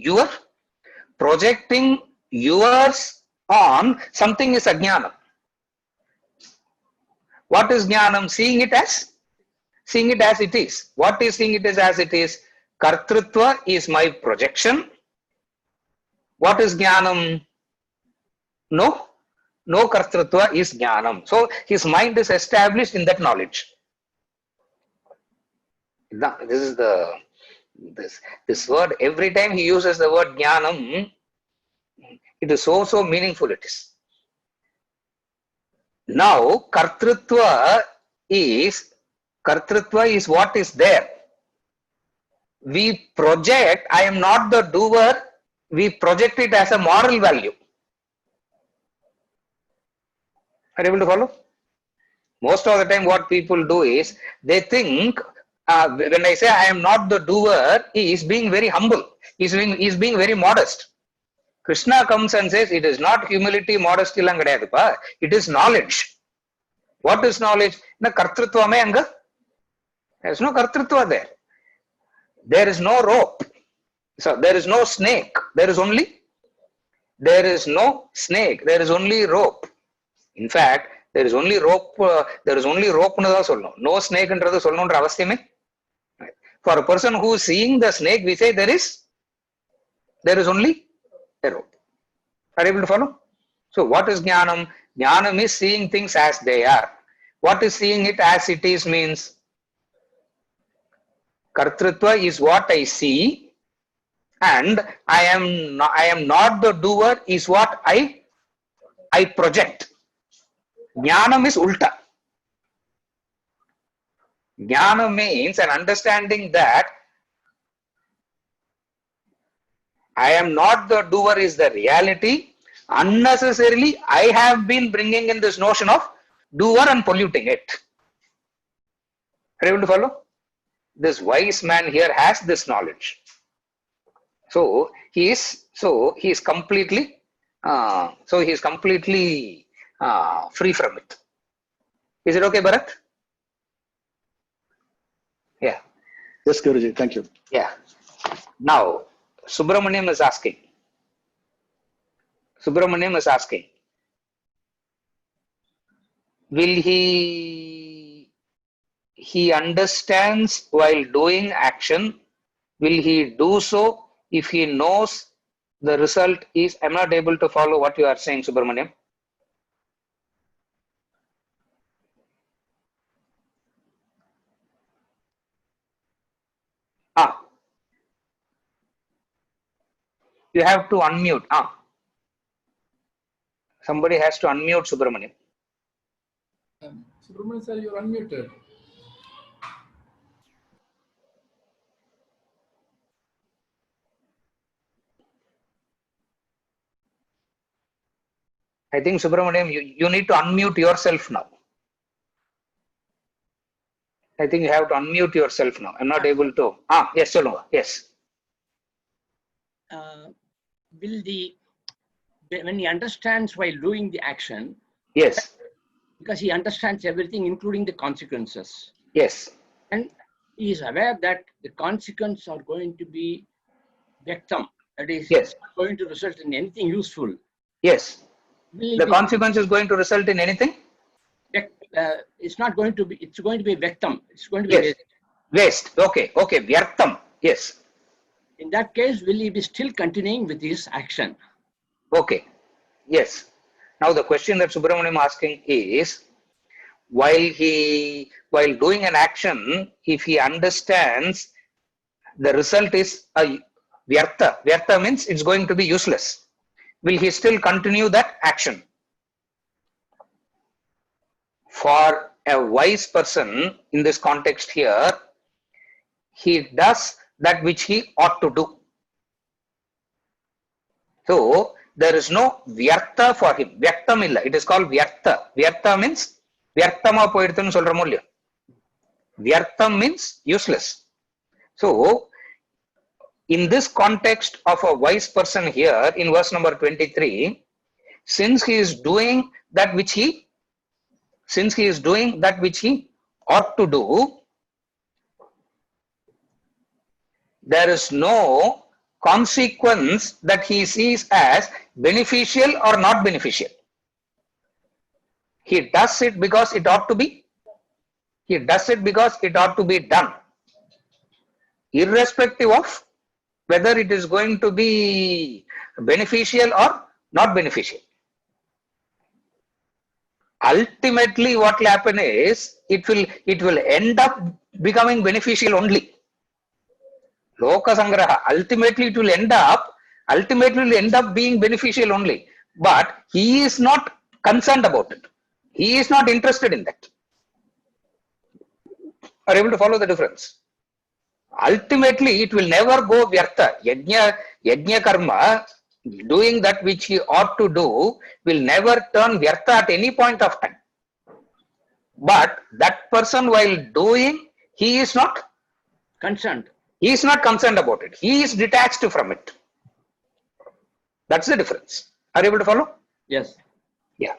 yours on something is ajnanam. What is jnanam? Seeing it as it is. What is seeing it as it is? Kartrutva is my projection. What is jnanam? No kartrutva is jnanam. So his mind is established in that knowledge. This is this word. Every time he uses the word jnanam, it is so meaningful it is. Now kartrutva is what is there. We project, I am not the doer, we project it as a moral value. Are you able to follow? Most of the time what people do is, they think, when I say I am not the doer, he is being very humble. He is being very modest. Krishna comes and says, it is not humility, modesty, it is knowledge. What is knowledge? Kartrutva mein anga? There is no kartrutva there. There is no rope. So there is no snake. There is no snake. There is only rope. In fact, there is only rope. No snake என்றது சொல்லணும்ன்ற அவசியமே. For a person who is seeing the snake, we say there is only a rope. Are you able to follow? So what is jnanam? Jnanam is seeing things as they are. What is seeing it as it is means? Kartrutva is what I see and I am not the doer is what I project. Jnanam is ulta. Jnana means an understanding that I am not the doer is the reality. Unnecessarily, I have been bringing in this notion of doer and polluting it. Are you able to follow? This wise man here has this knowledge. So he is completely free from it. Is it okay, Bharat? Yeah. Yes, Guruji. Thank you. Yeah. Now, Subramaniam is asking. Will he understands while doing action? Will he do so if he knows the result is? I'm not able to follow what you are saying, Subramaniam. You have to unmute. Somebody has to unmute Subramaniam. Subramanian sir, you're unmuted. I think Subramaniam, you need to unmute yourself now. I think you have to unmute yourself now. I'm not able to. Yes, Solunga. Yes. When he understands while doing the action, Yes. because he understands everything, including the consequences, Yes. and he is aware that the consequences are going to be victim, that is, Yes. not going to result in anything useful. Yes. Will The be- consequence is going to result in anything? It's not going to be. It's going to be victim. It's going to be Yes. waste. Waste. Okay. Okay. Vyartham. Yes. In that case, will he be still continuing with his action? Okay. Yes. Now the question that Subramaniam asking is, while doing an action, if he understands the result is a vyartha. Vyartha means it's going to be useless. Will he still continue that action? For a wise person in this context here, he does that which he ought to do. So there is no vyartha for him. Vyartam illa. It is called vyartha. Vyartha means vyartama poiduthu solramo illaya. Vyartam means useless. So in this context of a wise person here in verse number 23, since he is doing that which he ought to do, there is no consequence that he sees as beneficial or not beneficial. He does it because it ought to be. He does it because it ought to be done, irrespective of whether it is going to be beneficial or not beneficial. Ultimately, what will happen is it will end up becoming beneficial only. Loka Sangraha. Ultimately, it will end up being beneficial only. But he is not concerned about it. He is not interested in that. Are you able to follow the difference? Ultimately, it will never go vyartha. Yajna karma, doing that which he ought to do, will never turn vyartha at any point of time. But that person, while doing, he is not Concerned. He is not concerned about it. He is detached from it. That's the difference. Are you able to follow? Yes. Yeah.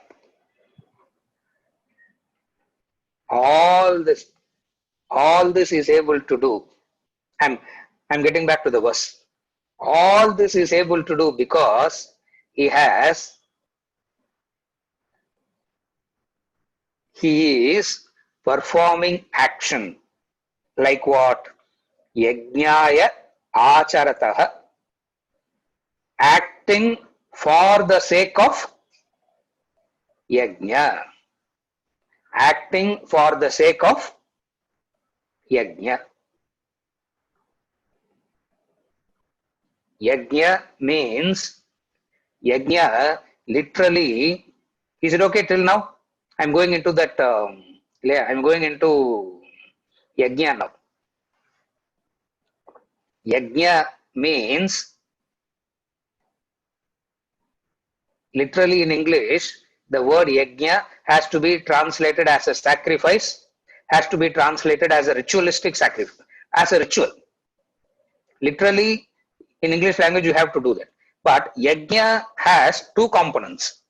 All this is able to do. I'm getting back to the verse. All this is able to do because he is performing action. Like what? Yajnaya acharatah, acting for the sake of yajna. Acting for the sake of yajna. Yajna means, yajna literally, is it okay till now? I'm going into that, I'm going into yajna now. Yajna means, literally in English, the word yajna has to be translated as a sacrifice, has to be translated as a ritualistic sacrifice, as a ritual. Literally, in English language, you have to do that. But yajna has two components.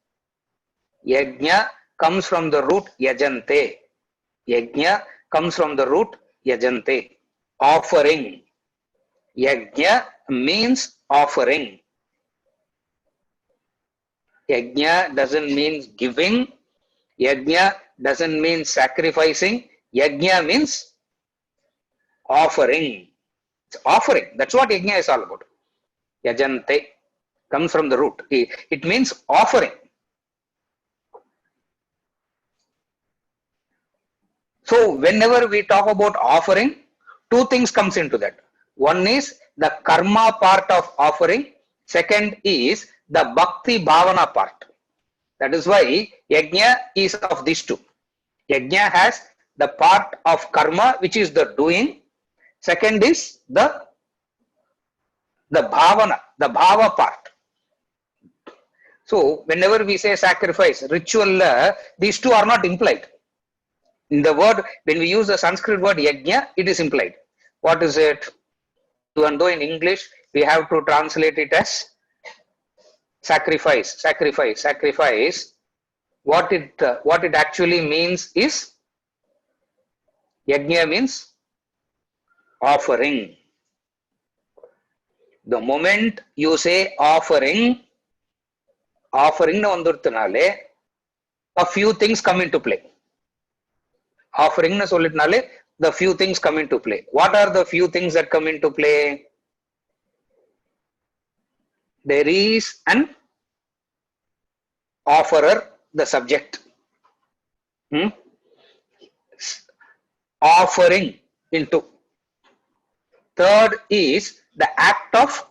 Yajna comes from the root yajante. Yajna comes from the root yajante, offering. Yajna means offering. Yajna doesn't mean giving. Yajna doesn't mean sacrificing. Yajna means offering. It's offering. That's what yajna is all about. Yajante comes from the root. It means offering. So whenever we talk about offering, two things comes into that. One is the karma part of offering. Second is the bhakti bhavana part. That is why yajna is of these two. Yajna has the part of karma, which is the doing. Second is the bhavana, the bhava part. So whenever we say sacrifice, ritual, these two are not implied. In the word, when we use the Sanskrit word yajna, it is implied. What is it? Even though in English we have to translate it as sacrifice, sacrifice, sacrifice. What it actually means is, yajna means offering. The moment you say offering, offering na vandurthanale, a few things come into play. Offering na sollitnale, the few things come into play. What are the few things that come into play? There is an offerer, the subject. Offering into. Third is the act of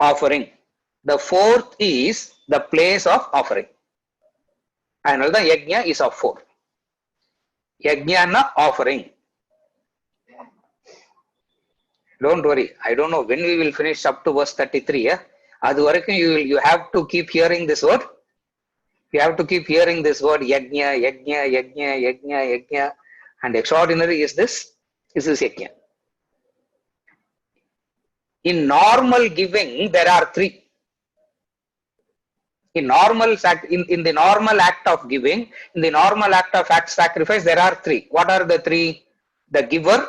offering. The fourth is the place of offering. Another yajna is of four. Yajna na offering. Don't worry. I don't know when we will finish up to verse 33. You have to keep hearing this word. You have to keep hearing this word yajna, yajna, yajna, yajna, yajna. And extraordinary is this. This is yajna. In normal giving, there are three. In the normal act of giving, in the normal act of sacrifice, there are three. What are the three? The giver,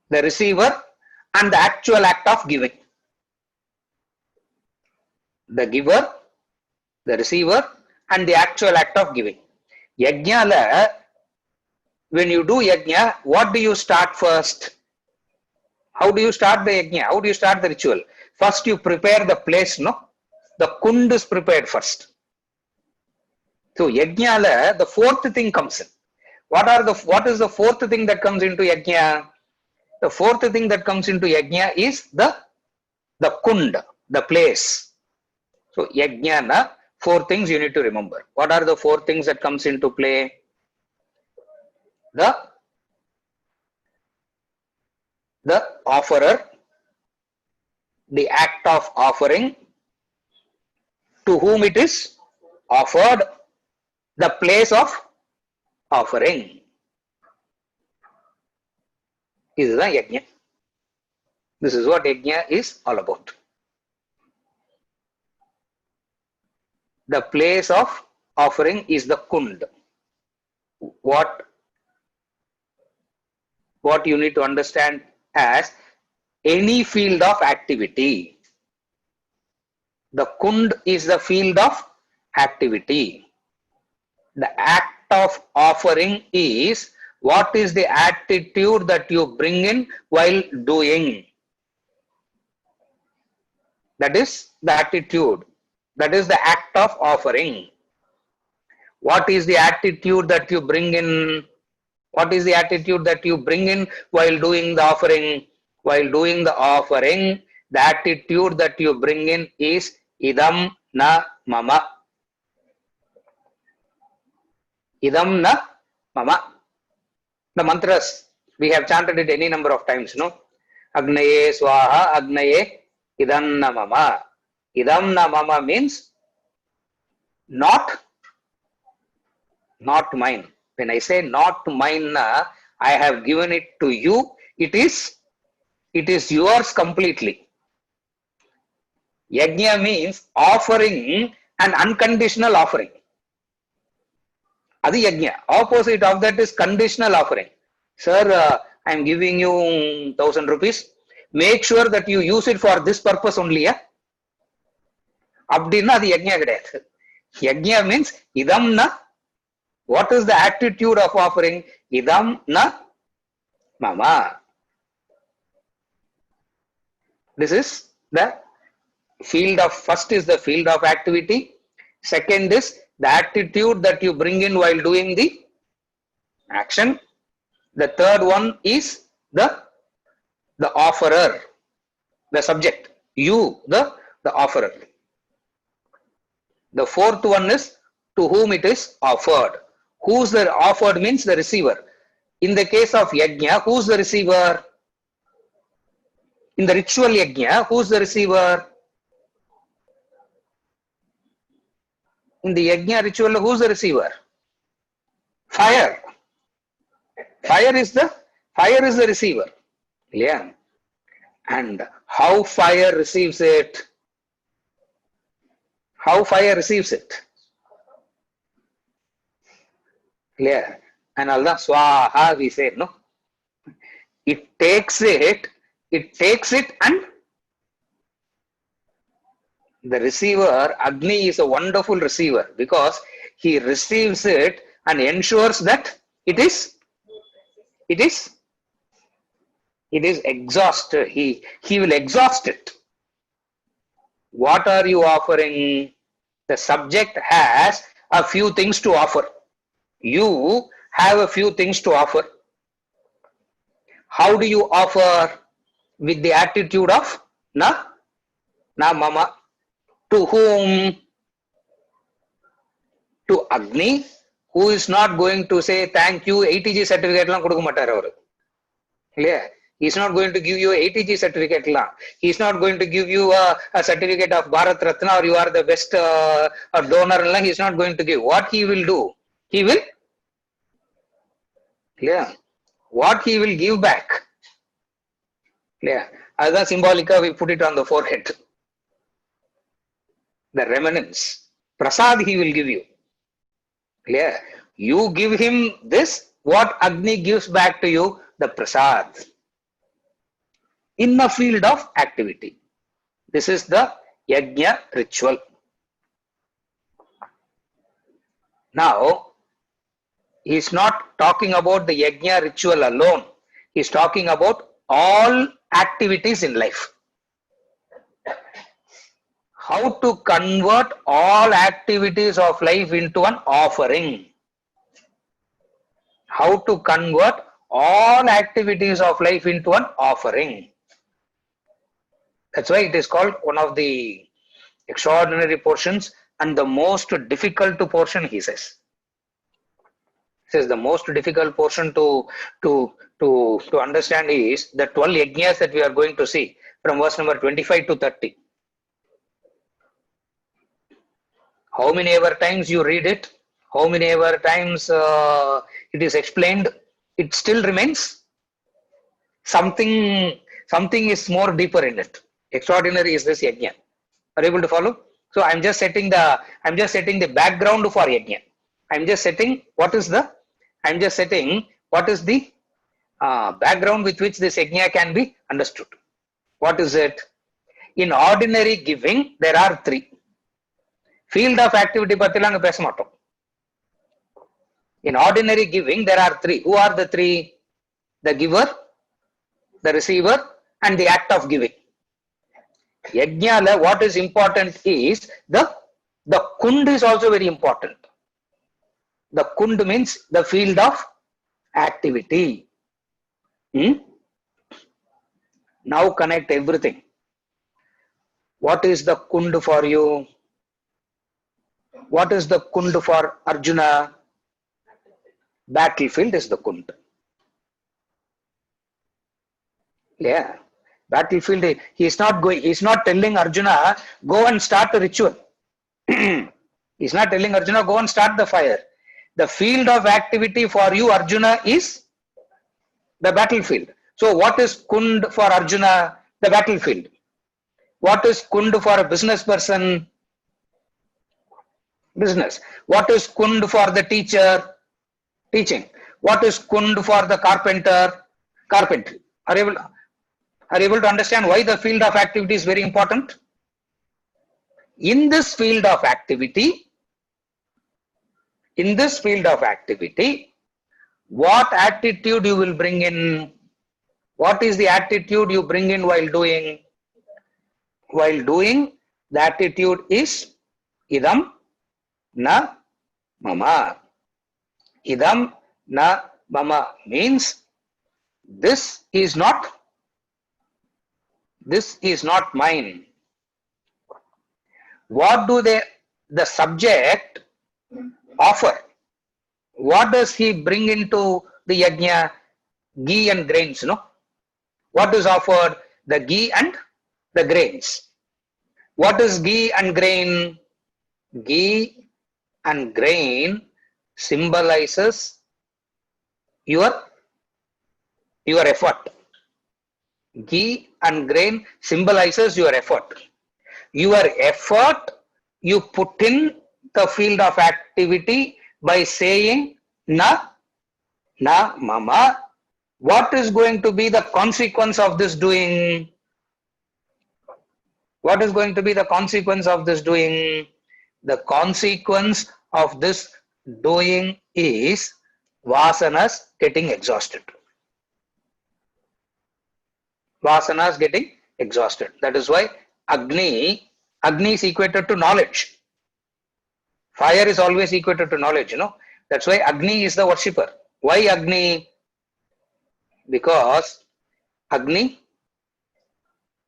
the receiver, and the actual act of giving. The giver, the receiver, and the actual act of giving. Yajna la, when you do yajna, what do you start first? How do you start the yajna? How do you start the ritual? First you prepare the place, no? The kund is prepared first. So yajna la, the fourth thing comes in. What is the fourth thing that comes into yajna? The fourth thing that comes into yajna is the kund, the place. So yajna na, four things you need to remember. What are the four things that comes into play? The offerer, the act of offering, to whom it is offered, the place of offering. This is the yajna. This is what yajna is all about. The place of offering is the kund. What you need to understand as any field of activity. The kund is the field of activity. The act of offering is what is the attitude that you bring in while doing. That is the attitude. That is the act of offering. What is the attitude that you bring in What is the attitude that you bring in while doing the offering? While doing the offering, the attitude that you bring in is idam na mama. Idam na mama. The mantras, we have chanted it any number of times, no? Agnaye swaha, agnaye idam na mama. Idam na mama means not mine. When I say not mine, I have given it to you. It is yours completely. Yajna means offering an unconditional offering. Adi yajna. Opposite of that is conditional offering. Sir, I am giving you 1,000 rupees. Make sure that you use it for this purpose only. Yeah? Abdina adi yajna kedayadhu. Yajna means idam na. What is the attitude of offering? Idam na mama. This is the field of, first is the field of activity. Second is the attitude that you bring in while doing the action. The third one is the offerer, the subject, you, the offerer. The fourth one is to whom it is offered. Who's the offered means the receiver. In the case of yajna, who's the receiver? In the ritual yajna, who's the receiver? In the yajna ritual, who's the receiver? Fire. Fire is the receiver. Yeah. And how fire receives it? How fire receives it? Clear? And Allah swaha, we say, no? It takes it and the receiver, Agni, is a wonderful receiver because he receives it and ensures that it is exhausted. He will exhaust it. What are you offering? The subject has a few things to offer. You have a few things to offer. How do you offer? With the attitude of na mama. To whom? To Agni, who is not going to say thank you, ATG certificate la kodukka mattaru avaru. Clear? He is not going to give you ATG certificate la. He is not going to give you a certificate of Bharat Ratna or you are the best donor la. He is not going to give. What he will do? He will, clear? What he will give back? Clear? As a symbolica, we put it on the forehead. The remnants. Prasad he will give you. Clear? You give him this, what Agni gives back to you? The prasad. In the field of activity. This is the yajna ritual. Now, he is not talking about the yajna ritual alone. He is talking about all activities in life. How to convert all activities of life into an offering. How to convert all activities of life into an offering. That's why it is called one of the extraordinary portions and the most difficult portion, he says. This is the most difficult portion to understand is the 12 yajnas that we are going to see from verse number 25 to 30. How many ever times you read it, how many ever times it is explained, it still remains something is more deeper in it. Extraordinary is this yajna. Are you able to follow? So I'm just setting the background for yajna. I'm just setting what is the background with which this yajna can be understood. What is it? In ordinary giving, there are three. Field of activity pathila anga pesa mattom. In ordinary giving, there are three. Who are the three? The giver, the receiver, and the act of giving. Yajna, what is important is the kund is also very important. The kund means the field of activity. Now connect everything. What is the Kund for you? What is the Kund for Arjuna? Battlefield is the Kund. Yeah. Battlefield, he is not going, he is not telling Arjuna, go and start a ritual. He's not telling Arjuna, go and start the fire. The field of activity for you, Arjuna, is the battlefield. So what is Kund for Arjuna? The battlefield. What is Kund for a business person? Business. What is Kund for the teacher? Teaching. What is Kund for the carpenter? Carpentry. Are you able to understand why the field of activity is very important? In this field of activity, what attitude you will bring in? What is the attitude you bring in while doing? While doing, the attitude is idam na mama. Idam na mama means this is not mine. What do the subject offer? What does he bring into the yajna? Ghee and grains, no? What is offered? The ghee and the grains. What is ghee and grain? Ghee and grain symbolizes your effort. Ghee and grain symbolizes your effort. Your effort you put in the field of activity by saying na mama. What is going to be the consequence of this doing? What is going to be the consequence of this doing? The consequence of this doing is vasanas getting exhausted. Vasanas getting exhausted. That is why Agni is equated to knowledge. Fire is always equated to knowledge, you know. That's why Agni is the worshipper. Why Agni? Because Agni,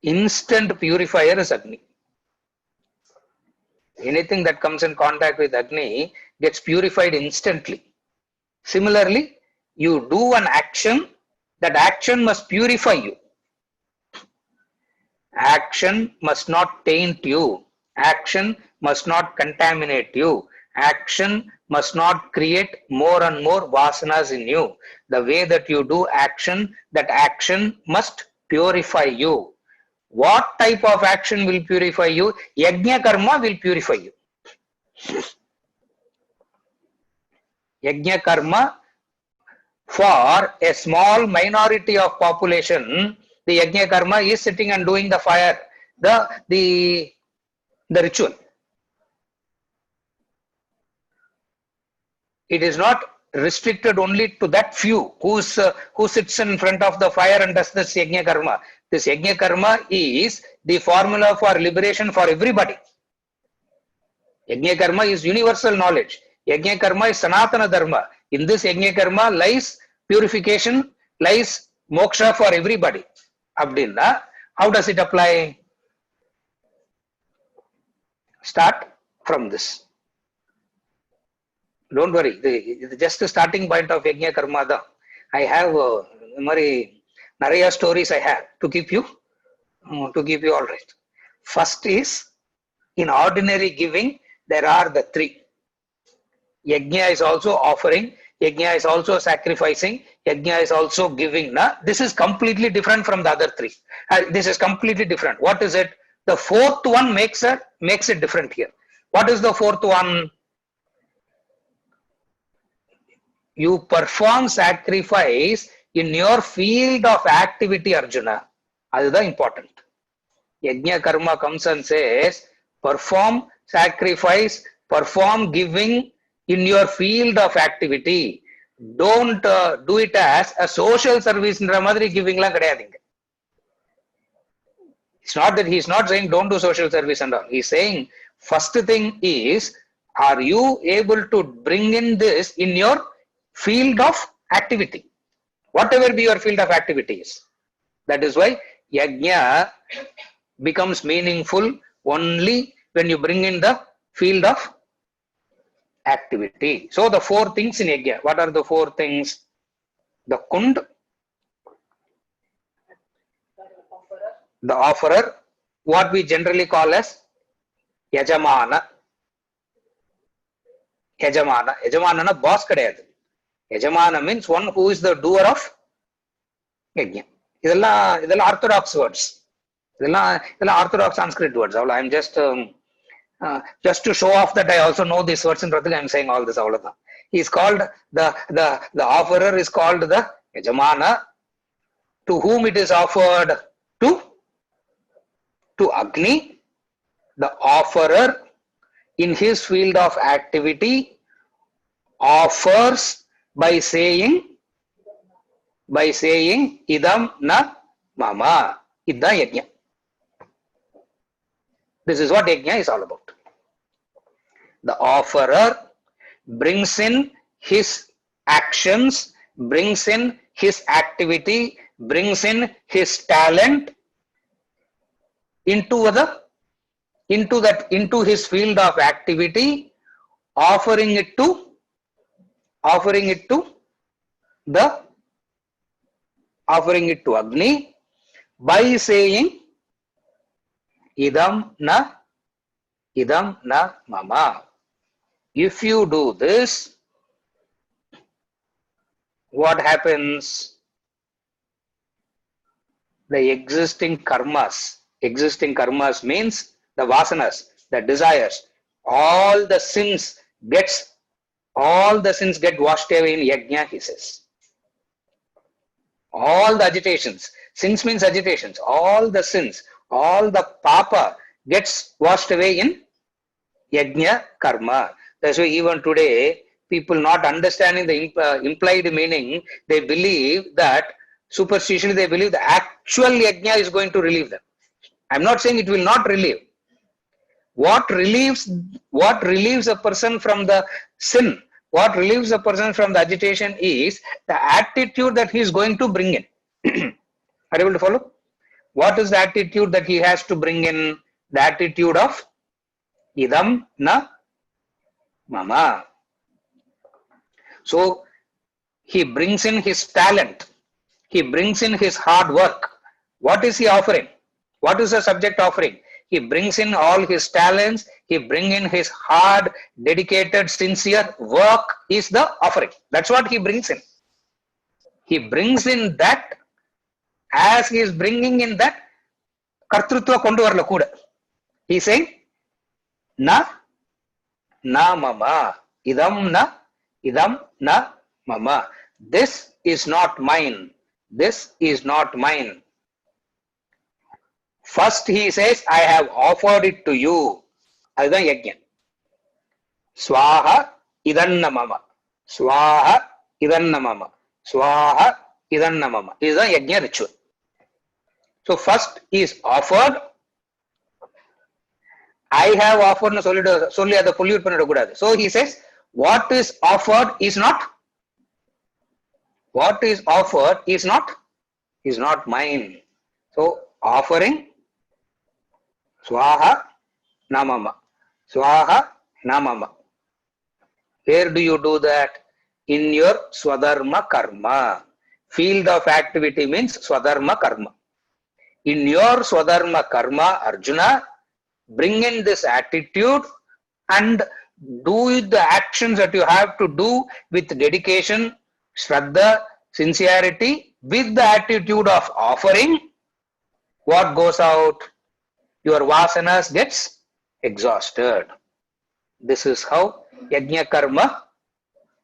instant purifier is Agni. Anything that comes in contact with Agni gets purified instantly. Similarly, you do an action, that action must purify you. Action must not taint you. Action must not contaminate you. Action must not create more and more vasanas in you. The way that you do action, that action must purify you. What type of action will purify you? Yajna karma will purify you. Yajna karma, for a small minority of population, the yajna karma is sitting and doing the fire, the ritual. It is not restricted only to that few who sits in front of the fire and does this yajna karma. This yajna karma is the formula for liberation for everybody. Yajna karma is universal knowledge. Yajna karma is sanatana dharma. In this yajna karma lies purification, lies moksha for everybody. Abdinna, how does it apply? Start from this. Don't worry, just the starting point of yajna karma da. I have Naraya stories I have to keep you all right. First is, in ordinary giving, there are the three. Yajna is also offering, yajna is also sacrificing, yajna is also giving. This is completely different from the other three. This is completely different. What is it? The fourth one makes it different here. What is the fourth one? You perform sacrifice in your field of activity, Arjuna. That is important. Yajna karma comes and says, perform sacrifice, perform giving in your field of activity. Don't do it as a social service. Giving la kadayadinga. It's not that he's not saying don't do social service and all. He's saying first thing is, are you able to bring in this in your field of activity. Whatever be your field of activity is. That is why yajna becomes meaningful only when you bring in the field of activity. So the four things in yajna. What are the four things? The kund, the offerer, what we generally call as yajamana. Yajamana boss kadayadu. Yajamana means one who is the doer of yajna. இதெல்லாம் orthodox words. இதெல்லாம் orthodox Sanskrit words. I'm just to show off that I also know these words in Rathil, I'm saying all this. He is called the offerer is called the yajamana, to whom it is offered to Agni. The offerer in his field of activity offers by saying idam na mama. Idda yajna. This is what yajna is all about. The offerer brings in his actions, brings in his activity, brings in his talent into his field of activity, offering it to Agni by saying idam na mama. If you do this, what happens? The existing karmas means the vasanas, the desires, all the sins get washed away in yajna, he says. All the agitations, sins means agitations, all the sins, all the papa gets washed away in yajna karma. That's why even today, people not understanding the implied meaning, they believe that, superstitiously they believe the actual yajna is going to relieve them. I'm not saying it will not relieve. What relieves a person from the sin, what relieves a person from the agitation is the attitude that he is going to bring in. Are you able to follow? What is the attitude that he has to bring in? The attitude of idam na mama. So he brings in his talent, he brings in his hard work. What is he offering? What is the subject offering? He brings in all his talents, he brings in his hard, dedicated, sincere work is the offering. That's what he brings in. He brings in that, as he is bringing in that, kartrutva kondu varala kuda. He is saying, na mama, idam na mama. This is not mine. This is not mine. First he says, I have offered it to you. That's yajna. Swaha idanna mama. Swaha idanna mama. Swaha idanna mama. This is a yajna ritual. So first is offered. I have offered solely at the pollute panada. So he says, what is offered is not. What is offered is not mine. So offering Swaha namama. Swaha namama. Where do you do that? In your swadharma karma. Field of activity means swadharma karma. In your swadharma karma, Arjuna, bring in this attitude and do the actions that you have to do with dedication, shraddha, sincerity, with the attitude of offering. What goes out? Your vasanas gets exhausted. This is how yajna karma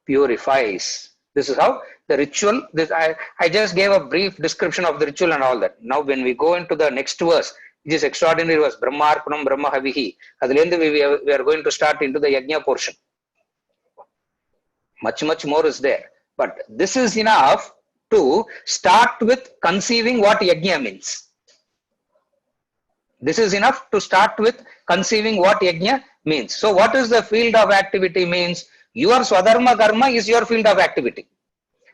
purifies. This is how the ritual, I just gave a brief description of the ritual and all that. Now when we go into the next verse, which is extraordinary verse, Brahmarpanam Brahma Havihi, we are going to start into the yajna portion. Much more is there. But this is enough to start with conceiving what yajna means. This is enough to start with conceiving what yajna means. So what is the field of activity means? Your swadharma karma is your field of activity.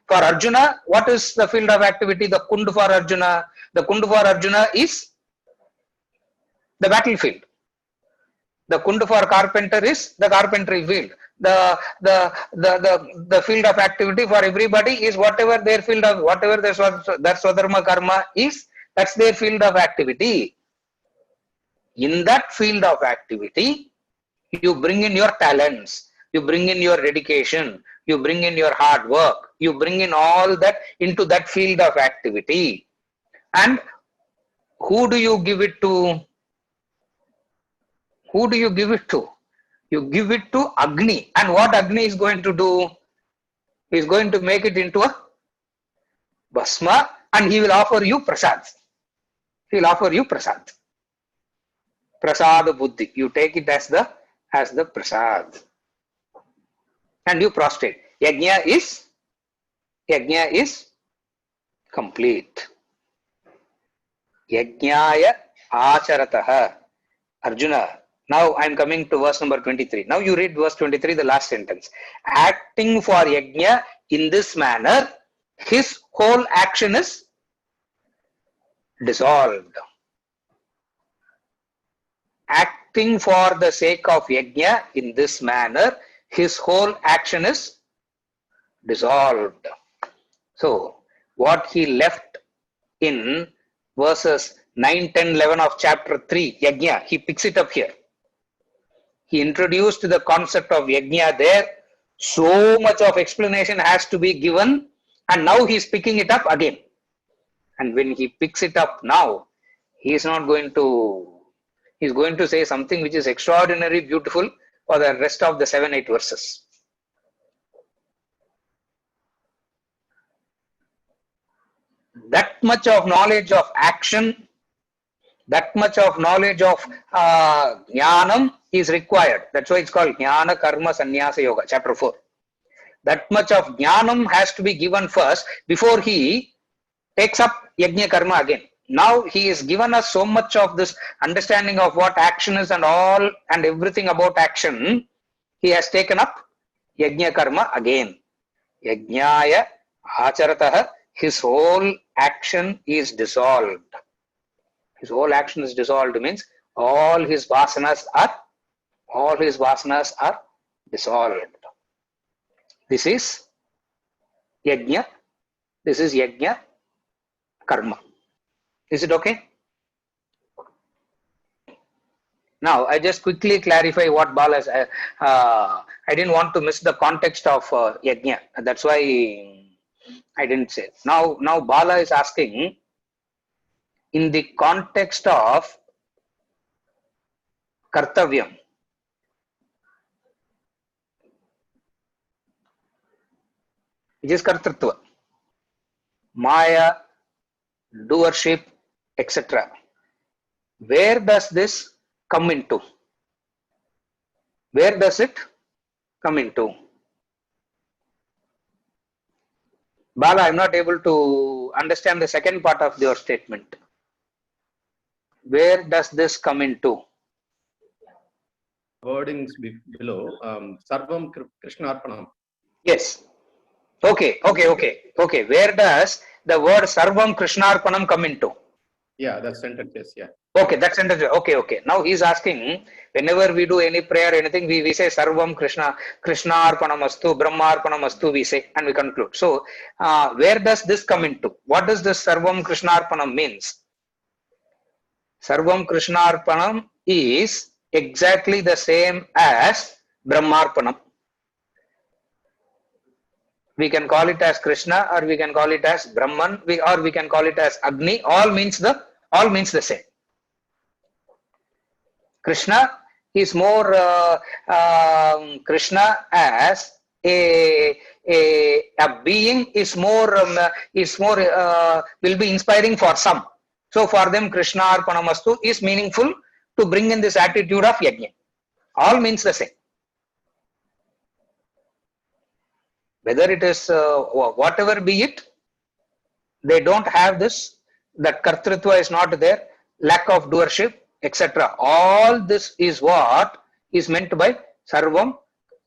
For Arjuna, what is the field of activity? The Kund for Arjuna. The Kund for Arjuna is the battlefield. The Kund for carpenter is the carpentry field. The field of activity for everybody is whatever their field of, whatever their Swadharma karma is, that's their field of activity. In that field of activity, you bring in your talents, you bring in your dedication, you bring in your hard work, you bring in all that into that field of activity. And who do you give it to? Who do you give it to? You give it to Agni. And what Agni is going to do? He is going to make it into a Bhasma, and he will offer you prasad. He will offer you prasad. Prasad buddhi. You take it as the prasad. And you prostrate. Yajna is complete. Yajnaya acharataha. Arjuna. Now I am coming to verse number 23. Now you read verse 23, the last sentence. Acting for yajna in this manner, his whole action is dissolved. Acting for the sake of yajna in this manner, his whole action is dissolved. So, what he left in verses 9, 10, 11 of chapter 3, yajna, he picks it up here. He introduced the concept of yajna there. So much of explanation has to be given, and now he is picking it up again. And when he picks it up now, he is not going to, he is going to say something which is extraordinarily beautiful for the rest of the 7-8 verses. That much of knowledge of action, that much of knowledge of jnanam is required. That's why it's called Jnana Karma Sannyasa Yoga, chapter 4. That much of jnanam has to be given first before he takes up yajna karma again. Now he has given us so much of this understanding of what action is and all and everything about action. He has taken up yajna karma again. Yajnaya acharataha. His whole action is dissolved. His whole action is dissolved means all his vasanas are dissolved. This is yajna. This is yajna karma. Is it okay? Now I just quickly clarify what Bala said. I didn't want to miss the context of yajna. That's why I didn't say. Now Bala is asking, in the context of kartavyam, which is kartritva, maya, doership, etc. Where does this come into? Where does it come into? Bala, I'm not able to understand the second part of your statement. Where does this come into? Wordings below, Sarvam Krishnarpanam. Yes. Okay. Where does the word Sarvam Krishnarpanam come into? Yeah, that sentence, yes, yeah. Okay, that sentence. Okay. Now he's asking, whenever we do any prayer, anything, we say Sarvam Krishnarpanamastu, Brahmarpanamastu, we say, and we conclude. So, where does this come into? What does this Sarvam Krishnarpanam means? Sarvam Krishnarpanam is exactly the same as Brahmarpanam. We can call it as Krishna, or we can call it as Brahman, or we can call it as Agni. All means the same. Krishna is more Krishna as a being is more will be inspiring for some. So for them, Krishna Arpanamastu is meaningful to bring in this attitude of yajna. All means the same. Whether it is whatever be it, they don't have this, that kartritva is not there, lack of doership, etc. All this is what is meant by Sarvam.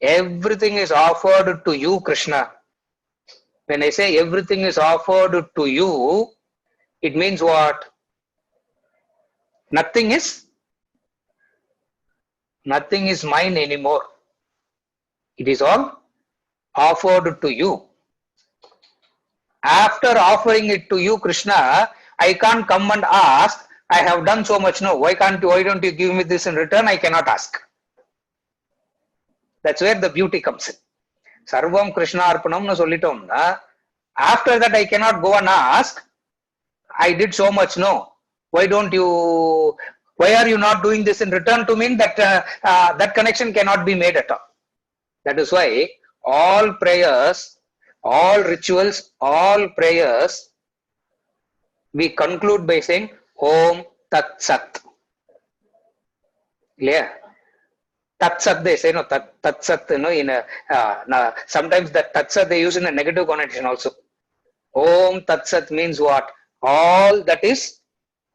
Everything is offered to you, Krishna. When I say everything is offered to you, it means what? Nothing is mine anymore. It is all offered to you. After offering it to you, Krishna, I can't come and ask, I have done so much. No, why don't you give me this in return? I cannot ask. That's where the beauty comes in. Sarvam Krishna Arpanam na sollitomna. After that, I cannot go and ask, I did so much. No, why are you not doing this in return to me? That connection cannot be made at all. That is why all prayers, all rituals, all prayers, we conclude by saying Om Tat Sat. Clear? Tat Sat, they say, no, Tat Sat, sometimes that Tat Sat they use in a negative connotation also. Om Tat Sat means what? All that is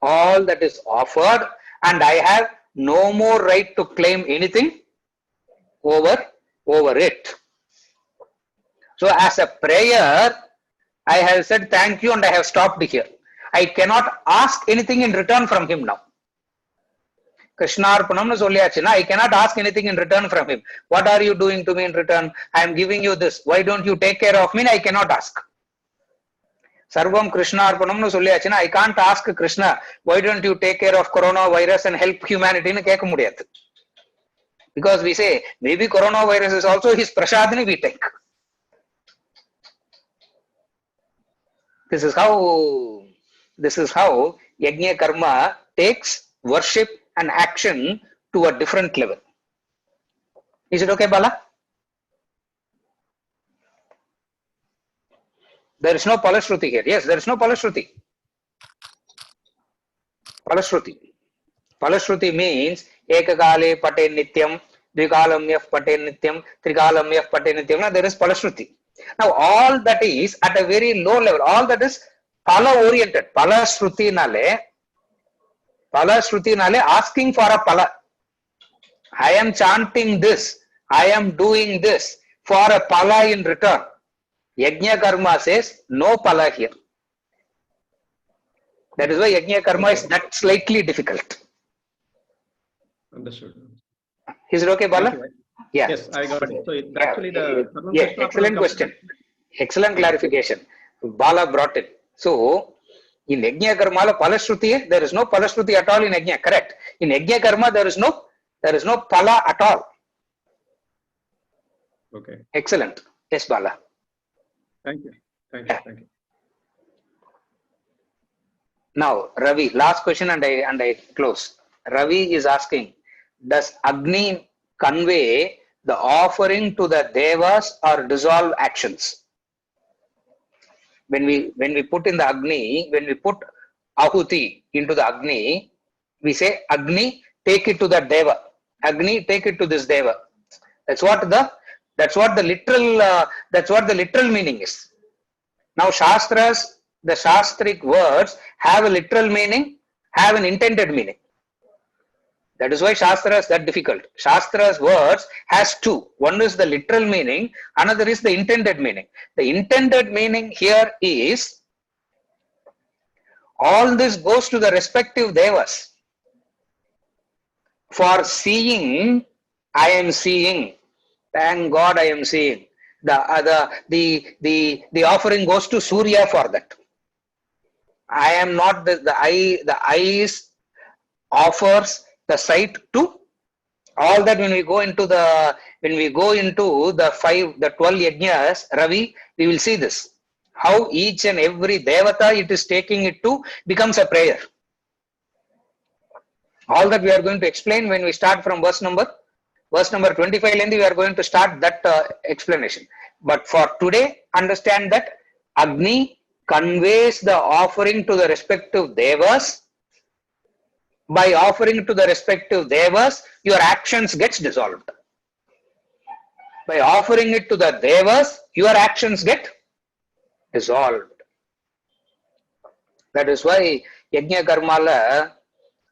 offered, and I have no more right to claim anything over it. So as a prayer, I have said thank you and I have stopped here. I cannot ask anything in return from him now. Krishnarpanam na solliyachina, I cannot ask anything in return from him. What are you doing to me in return? I am giving you this. Why don't you take care of me? I cannot ask. Sarvam Krishnarpanam na solliyachina, I can't ask Krishna, why don't you take care of coronavirus and help humanity? Because we say, maybe coronavirus is also his prasadani we take. This is how Yajna Karma takes worship and action to a different level. Is it okay, Bala? There is no Palashruti here. Yes, there is no Palashruti. Palashruti means Ekakale Pate Nityam, Dvikalamyaf Pate Nityam, Trikalamyaf Pate Nityam. Now, there is Palashruti. Now, all that is at a very low level. All that is Pala oriented. Palashruti nale asking for a Pala. I am chanting this. I am doing this for a Pala in return. Yajna Karma says no Pala here. That is why Yajna Karma is that slightly difficult. Understood. Is it okay, Bala? Yeah. Yes, I got it. So it's actually excellent question. Excellent clarification. Bala brought it. So, in Yajna Karma, Palashruti, there is no Palashruti at all in Yajna, correct? In Yajna Karma, there is no Pala at all. Okay. Excellent. Yes, Bala. Thank you. Now, Ravi, last question and I close. Ravi is asking, does Agni convey the offering to the devas or dissolve actions? When we put in the Agni, when we put Ahuti into the Agni, we say Agni, take it to the Deva. Agni, take it to this Deva. That's what the literal meaning is. Now, Shastras, the Shastric words have a literal meaning, have an intended meaning. That is why Shastra is that difficult. Shastra's words has two. One is the literal meaning, another is the intended meaning. The intended meaning here is all this goes to the respective devas. For seeing, I am seeing. Thank God I am seeing. The offering goes to Surya for that. I am not the eyes offers the sight to all that. When we go into the 12 yajnas, Ravi, we will see this. How each and every devata it is taking it to becomes a prayer. All that we are going to explain when we start from verse number 25 we are going to start that explanation. But for today, understand that Agni conveys the offering to the respective devas. By offering to the respective devas, your actions gets dissolved. By offering it to the devas, your actions get dissolved. That is why Yajna Karmala,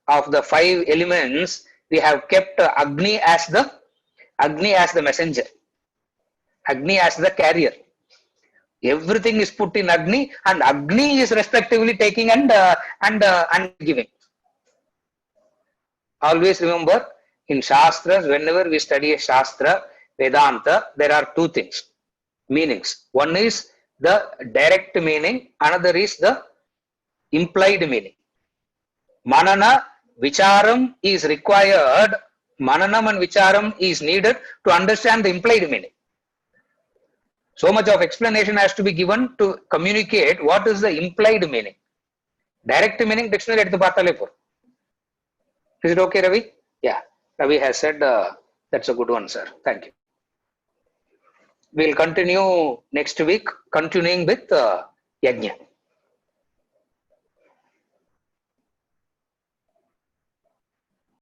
of the 5 elements, we have kept Agni as the messenger, Agni as the carrier. Everything is put in Agni, and Agni is respectively taking and giving. Always remember, in Shastras, whenever we study a Shastra, Vedanta, there are two things, meanings. One is the direct meaning, another is the implied meaning. Manana, Vicharam is required, Mananam and Vicharam is needed to understand the implied meaning. So much of explanation has to be given to communicate what is the implied meaning. Direct meaning, dictionary at the Patalepo. Is it okay, Ravi? Yeah, Ravi has said that's a good one, sir. Thank you. We'll continue next week, continuing with Yajna.